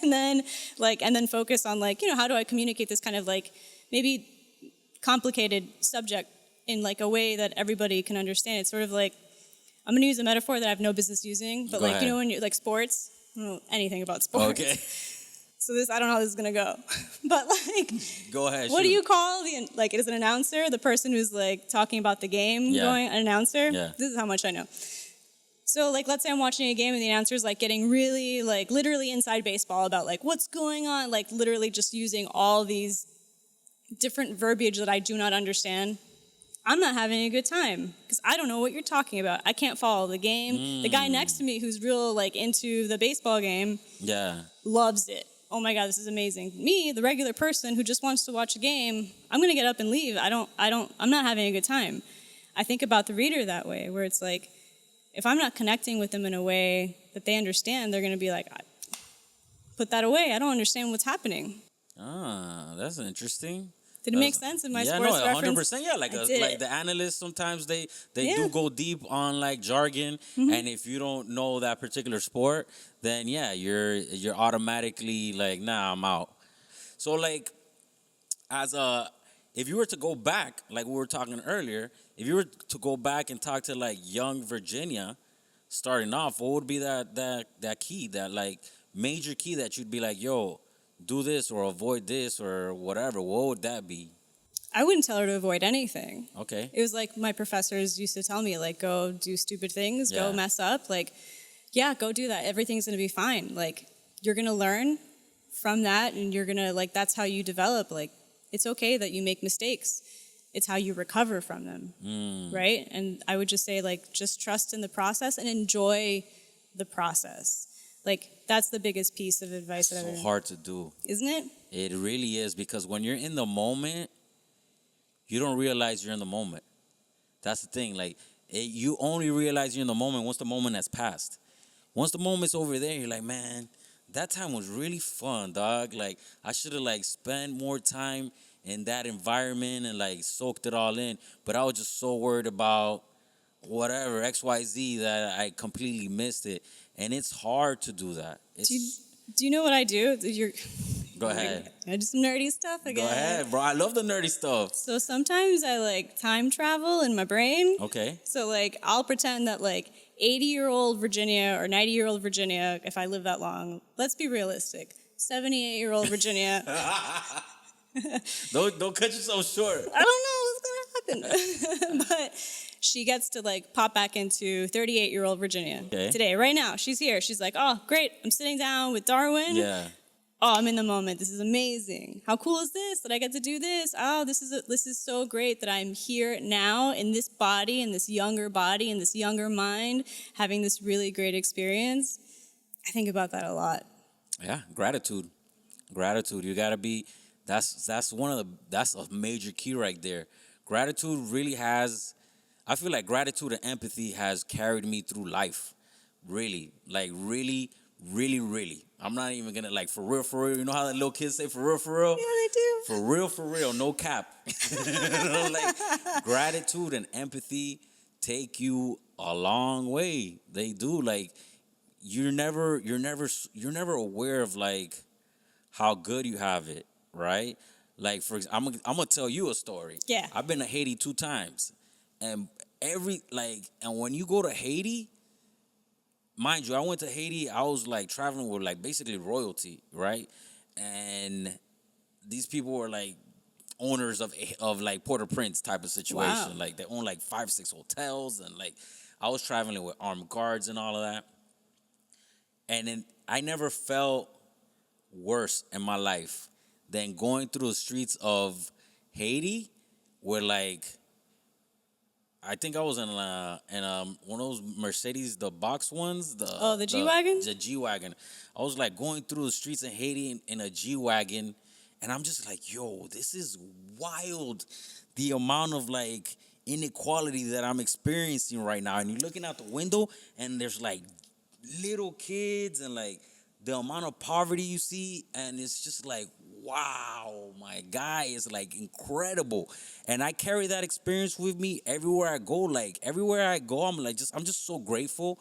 and then focus on like, you know, how do I communicate this kind of like maybe complicated subject in like a way that everybody can understand. It's sort of like, I'm going to use a metaphor that I have no business using, but Go like, ahead. you know, when you like sports, I don't know anything about sports. Okay. So I don't know how this is going to go. But like, Go ahead. what do shoot. you call like, it is an announcer, the person who's like talking about the game going, an announcer? Yeah. This is how much I know. So like, let's say I'm watching a game and the announcer's like getting really like literally inside baseball about like what's going on, like literally just using all these different verbiage that I do not understand. I'm not having a good time because I don't know what you're talking about. I can't follow the game. The guy next to me who's real like into the baseball game loves it. Oh my God, this is amazing. Me, the regular person who just wants to watch a game, I'm gonna get up and leave. I'm not having a good time. I think about the reader that way, where it's like, if I'm not connecting with them in a way that they understand, they're gonna be like, put that away. I don't understand what's happening. That's interesting. Did it make sense in my sports reference? 100%. Yeah, like the analysts sometimes they do go deep on like jargon, and if you don't know that particular sport, then you're automatically like, nah, I'm out. So like, if you were to go back, like we were talking earlier, if you were to go back and talk to like young Virginia, starting off, what would be that key, that like major key that you'd be like, yo, do this or avoid this or whatever? What would that be? I wouldn't tell her to avoid anything. Okay. It was like my professors used to tell me, like, go do stupid things, go mess up. Like, go do that. Everything's going to be fine. Like, you're going to learn from that, and you're going to, like, that's how you develop. Like, it's okay that you make mistakes. It's how you recover from them, right? And I would just say, like, just trust in the process and enjoy the process. Like, that's the biggest piece of advice that I've ever. So hard to do. Isn't it? It really is, because when you're in the moment, you don't realize you're in the moment. That's the thing. Like, you only realize you're in the moment once the moment has passed. Once the moment's over there, you're like, man, that time was really fun, dog. Like, I should have, like, spent more time in that environment and, like, soaked it all in. But I was just so worried about whatever, XYZ, that I completely missed it. And it's hard to do that. Do you know what I do? Go ahead. I do some nerdy stuff again. Go ahead, bro. I love the nerdy stuff. So sometimes I like time travel in my brain. Okay. So like I'll pretend that like 80-year-old Virginia or 90-year-old Virginia, if I live that long, let's be realistic, 78-year-old Virginia. Don't cut yourself short. I don't know what's gonna happen. But she gets to like pop back into 38-year-old Virginia today, right now. She's here. She's like, oh, great. I'm sitting down with Darwin. Yeah. Oh, I'm in the moment. This is amazing. How cool is this that I get to do this? Oh, this is so great that I'm here now in this body, in this younger body, in this younger mind, having this really great experience. I think about that a lot. Yeah, gratitude. You gotta be. That's a major key right there. Gratitude really has I feel like gratitude and empathy has carried me through life. Really. Like, really, really, really. I'm not even gonna, like, for real. You know how the little kids say, for real, for real? Yeah, they do. For real, no cap. Like, gratitude and empathy take you a long way. They do. Like, you're never aware of, like, how good you have it, right? Like, for example, I'm gonna tell you a story. Yeah. I've been to Haiti 2 times, and and when you go to Haiti, mind you, I went to Haiti. I was like traveling with like basically royalty, right? And these people were like owners of like Port-au-Prince type of situation. Wow. Like they own like 5-6 hotels, and like I was traveling with armed guards and all of that. And then I never felt worse in my life than going through the streets of Haiti, where like I think I was in one of those Mercedes, the box ones, The G-Wagon? The G-Wagon. I was like going through the streets of Haiti in a G-Wagon, and I'm just like, yo, this is wild. The amount of like inequality that I'm experiencing right now. And you're looking out the window, and there's like little kids, and like the amount of poverty you see, and it's just like, wow, my guy is like incredible. And I carry that experience with me everywhere I go. Like everywhere I go, I'm just so grateful.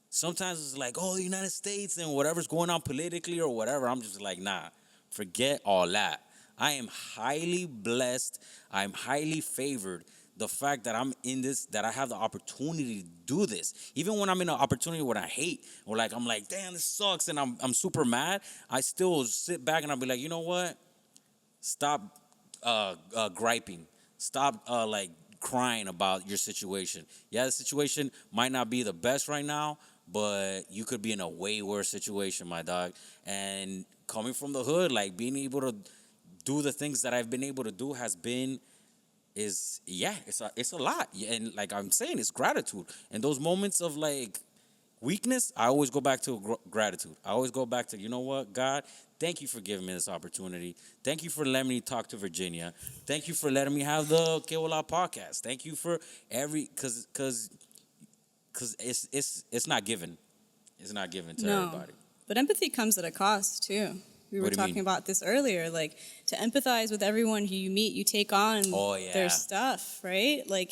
Sometimes it's like, oh, the United States and whatever's going on politically or whatever. I'm just like, nah, forget all that. I am highly blessed. I'm highly favored. The fact that I'm in this, that I have the opportunity to do this, even when I'm in an opportunity where I hate, or like I'm like, damn, this sucks, and I'm super mad, I still sit back and I'll be like, you know what? Stop griping. Stop like crying about your situation. Yeah, the situation might not be the best right now, but you could be in a way worse situation, my dog. And coming from the hood, like being able to do the things that I've been able to do it's a lot. And like I'm saying, it's gratitude. And those moments of like weakness, I always go back to gratitude. I always go back to, you know what, God, thank you for giving me this opportunity. Thank you for letting me talk to Virginia. Thank you for letting me have the Que Bola podcast. Thank you for because it's not given. It's not given to everybody. But empathy comes at a cost too. We were talking about this earlier, like to empathize with everyone who you meet, you take on their stuff, right? Like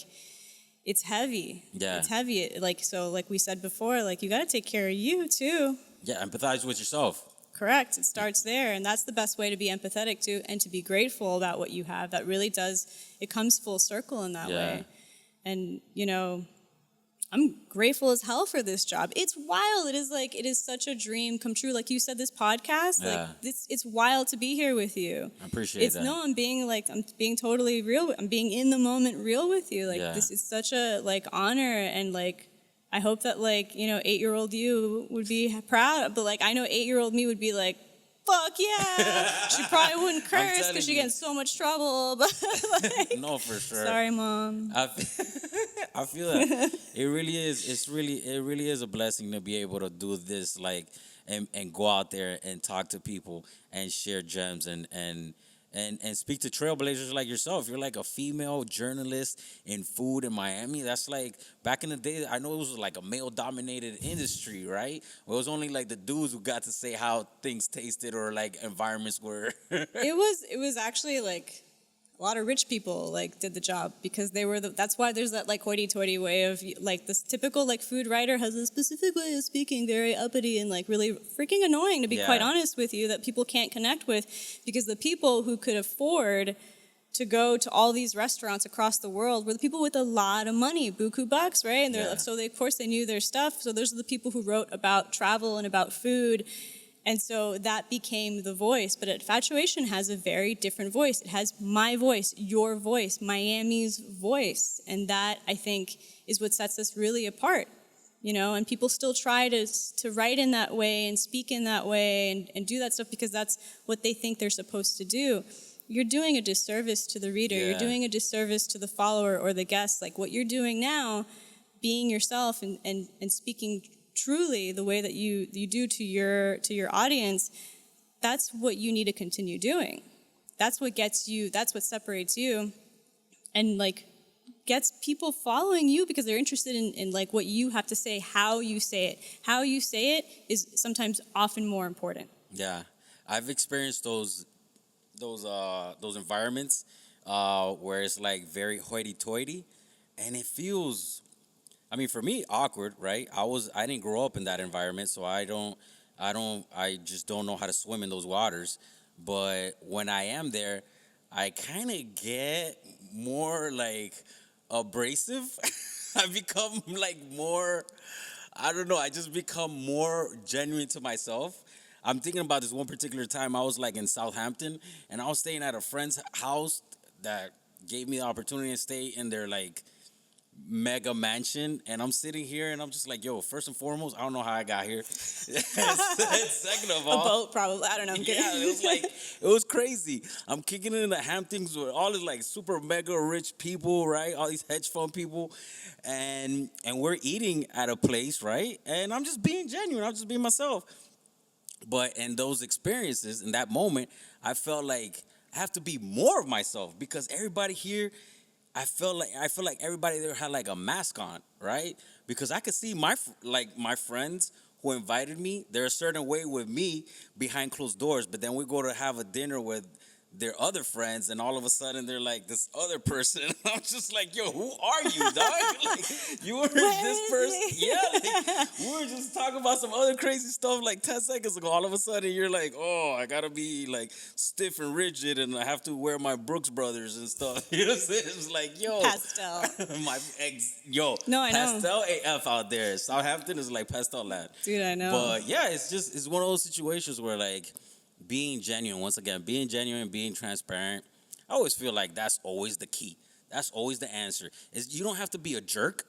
it's heavy. Yeah. It's heavy. Like, so like we said before, like you got to take care of you too. Yeah, empathize with yourself. Correct. It starts there. And that's the best way to be empathetic to and to be grateful about what you have. That really does, it comes full circle in that way. And, you know, I'm grateful as hell for this job. It's wild. It is such a dream come true. Like you said, this podcast, like it's wild to be here with you. I appreciate that. No, I'm being totally real. I'm being in the moment real with you. Like this is such a like honor, and like I hope that like, you know, 8-year-old you would be proud, but like I know 8-year-old me would be like, fuck yeah. She probably wouldn't curse because she gets in so much trouble. But like, no, for sure. Sorry, Mom. I feel that it really is. It really is a blessing to be able to do this, like, and go out there and talk to people and share gems and speak to trailblazers like yourself. You're like a female journalist in food in Miami. That's like back in the day. I know it was like a male-dominated industry, right? Well, it was only like the dudes who got to say how things tasted or like environments were. It was actually like a lot of rich people like did the job because they were that's why there's that like hoity-toity way of like this typical like food writer has a specific way of speaking, very uppity and like really freaking annoying, to be quite honest with you, that people can't connect with, because the people who could afford to go to all these restaurants across the world were the people with a lot of money, buku bucks, right? And so they, of course, they knew their stuff. So those are the people who wrote about travel and about food. And so that became the voice. But Infatuation has a very different voice. It has my voice, your voice, Miami's voice. And that, I think, is what sets us really apart. You know, and people still try to write in that way and speak in that way and do that stuff because that's what they think they're supposed to do. You're doing a disservice to the reader. You're doing a disservice to the follower or the guest. Like what you're doing now, being yourself and speaking truly the way that you do to your audience, that's what you need to continue doing. That's what gets you, that's what separates you. And like gets people following you because they're interested in like what you have to say, how you say it. How you say it is sometimes often more important. Yeah, I've experienced those environments where it's like very hoity-toity, and it feels. I mean, for me, awkward, right? I didn't grow up in that environment, so I just don't know how to swim in those waters. But when I am there, I kind of get more like abrasive. I become like more, I don't know, I just become more genuine to myself. I'm thinking about this one particular time I was like in Southampton, and I was staying at a friend's house that gave me the opportunity to stay in their like mega mansion, and I'm sitting here and I'm just like, yo, first and foremost, I don't know how I got here. Second of all, A boat, probably. I don't know. I'm kidding. yeah, it was crazy. I'm kicking it in the Hamptons with all these like super mega rich people, right? All these hedge fund people, and we're eating at a place, right? And I'm just being genuine. I'm just being myself. But in those experiences, in that moment, I felt like I have to be more of myself because everybody here, I feel like everybody there had like a mask on, right? Because I could see my friends who invited me, they're a certain way with me behind closed doors, but then we go to have a dinner with their other friends, and all of a sudden they're like this other person. I'm just like, yo, who are you, dog? Like, you were this person. Yeah, like, we were just talking about some other crazy stuff like 10 seconds ago. All of a sudden you're like, oh, I gotta be like stiff and rigid, and I have to wear my Brooks Brothers and stuff. You know what I'm saying? It's like, yo, Pastel. No, I know. Pastel AF out there. Southampton is like pastel land. Dude, I know. But yeah, it's one of those situations where like being genuine, once again, being genuine, being transparent, I always feel like that's always the key. That's always the answer. Is you don't have to be a jerk,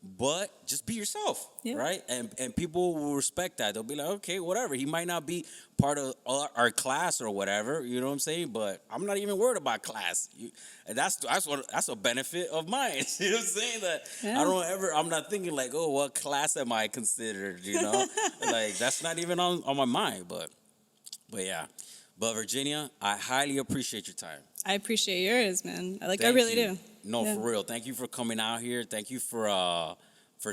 but just be yourself, Yeah. right? And people will respect that. They'll be like, okay, whatever. He might not be part of our class or whatever, you know what I'm saying? But I'm not even worried about class. And that's a benefit of mine. You know what I'm saying? That Yeah. I'm not thinking like, oh, what class am I considered? You know, like that's not even on my mind, But yeah, but Virginia, I highly appreciate your time. I appreciate yours, man. I Thank really you. do. No, Yeah. for real. Thank you for coming out here. Thank you for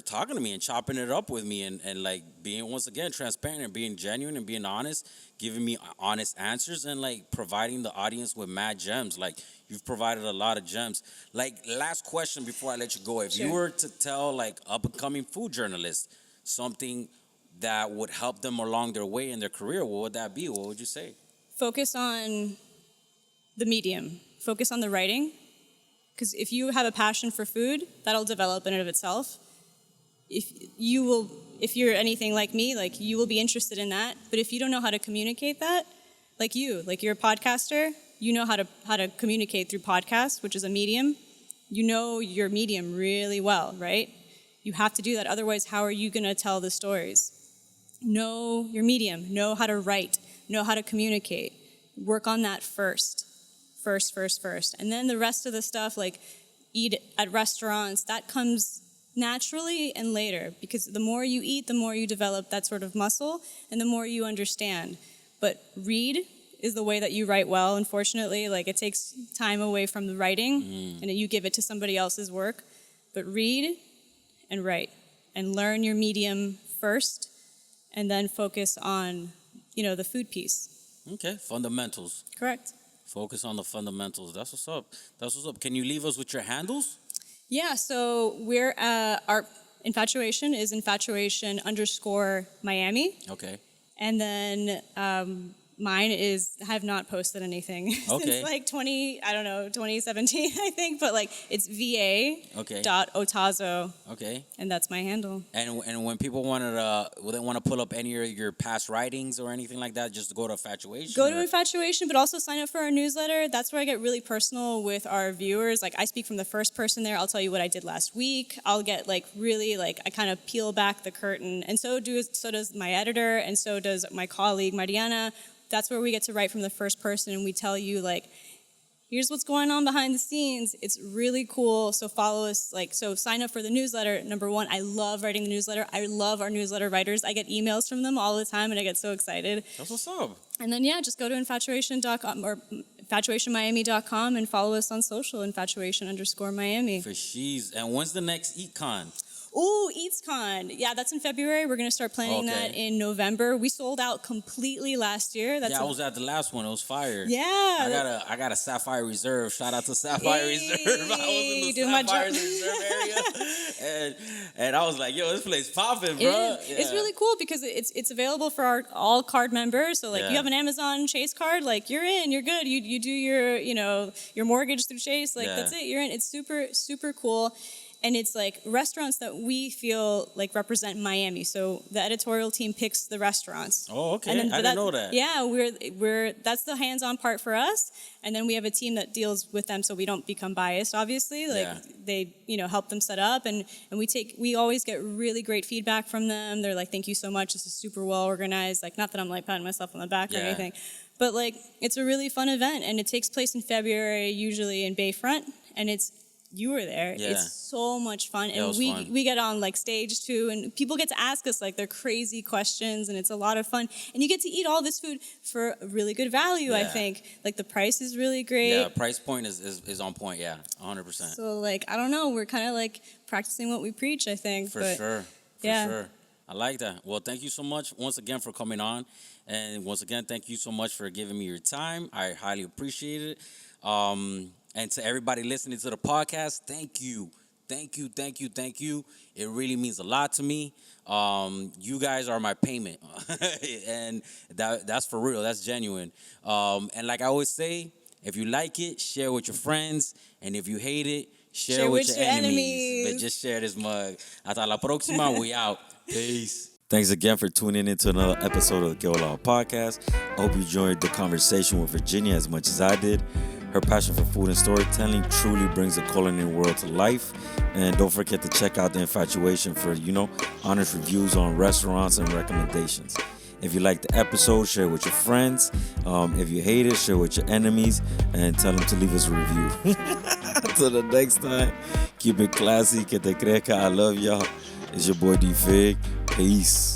talking to me and chopping it up with me and like being once again transparent and being genuine and being honest, giving me honest answers and like providing the audience with mad gems. Like you've provided a lot of gems. Like last question before I let you go. If you Sure. were to tell like up and coming food journalists something that would help them along their way in their career, what would that be? What would you say? Focus on the medium. Focus on the writing. Because if you have a passion for food, that'll develop in and of itself. If you're anything like me, like you will be interested in that. But if you don't know how to communicate that, like you're a podcaster, you know how to communicate through podcasts, which is a medium. You know your medium really well, right? You have to do that. Otherwise, how are you going to tell the stories? Know your medium. Know how to write. Know how to communicate. Work on that first. And then the rest of the stuff, like eat at restaurants, that comes naturally and later. Because the more you eat, the more you develop that sort of muscle, and the more you understand. But read is the way that you write well, unfortunately. Like it takes time away from the writing, and you give it to somebody else's work. But read and write, and learn your medium first, and then focus on, the food piece. Okay, fundamentals. Correct. Focus on the fundamentals. That's what's up. Can you leave us with your handles? Yeah, so we're our Infatuation is Infatuation_Miami. Okay. And then mine is, I have not posted anything since like 2017, I think, but like it's va.otazo. Okay. And that's my handle. And when people want to pull up any of your past writings or anything like that, just go to Infatuation. Go to Infatuation, but also sign up for our newsletter. That's where I get really personal with our viewers. Like I speak from the first person there. I'll tell you what I did last week. I'll get like really like I kind of peel back the curtain, and so does my editor, and so does my colleague Mariana. That's where we get to write from the first person, and we tell you like, here's what's going on behind the scenes. It's really cool. So follow us. So sign up for the newsletter. Number one, I love writing the newsletter. I love our newsletter writers. I get emails from them all the time, and I get so excited. That's what's up. And then, just go to infatuation.com or infatuationmiami.com and follow us on social, infatuation_Miami. For she's. And when's the next EatCon? Ooh, EatsCon. Yeah, that's in February. We're going to start planning that in November. We sold out completely last year. I was at the last one. It was fire. Yeah. I got a Sapphire Reserve. Shout out to Sapphire Reserve. I was in the Sapphire Reserve area. and I was like, yo, this place popping, bro. It's really cool because it's available for our all card members. So like you have an Amazon Chase card, like you're in, you're good. You do your, your mortgage through Chase, like that's it. You're in. It's super, super cool. And it's like restaurants that we feel like represent Miami. So the editorial team picks the restaurants. Oh, okay. I didn't know that. Yeah, we're that's the hands-on part for us. And then we have a team that deals with them so we don't become biased, obviously. Like they, help them set up and we always get really great feedback from them. They're like, thank you so much. This is super well organized. Like not that I'm like patting myself on the back or anything. But like it's a really fun event and it takes place in February, usually in Bayfront. And you were there. Yeah. It's so much fun. And we get on like stage too and people get to ask us like their crazy questions and it's a lot of fun. And you get to eat all this food for a really good value, I think. Like the price is really great. Yeah, price point is on point, 100%. So like, I don't know, we're kind of like practicing what we preach, I think. For sure. I like that. Well, thank you so much once again for coming on. And once again, thank you so much for giving me your time. I highly appreciate it. And to everybody listening to the podcast, thank you. It really means a lot to me. You guys are my payment. And that's for real. That's genuine. And like I always say, if you like it, share with your friends. And if you hate it, share with your enemies. But just share this mug. Hasta la próxima. We out. Peace. Thanks again for tuning into another episode of the Que Bola podcast. I hope you enjoyed the conversation with Virginia as much as I did. Her passion for food and storytelling truly brings the culinary world to life. And don't forget to check out the Infatuation for, honest reviews on restaurants and recommendations. If you liked the episode, share it with your friends. If you hate it, share it with your enemies and tell them to leave us a review. Until the next time, keep it classy. Que te crezca. I love y'all. It's your boy Dee Fig. Peace.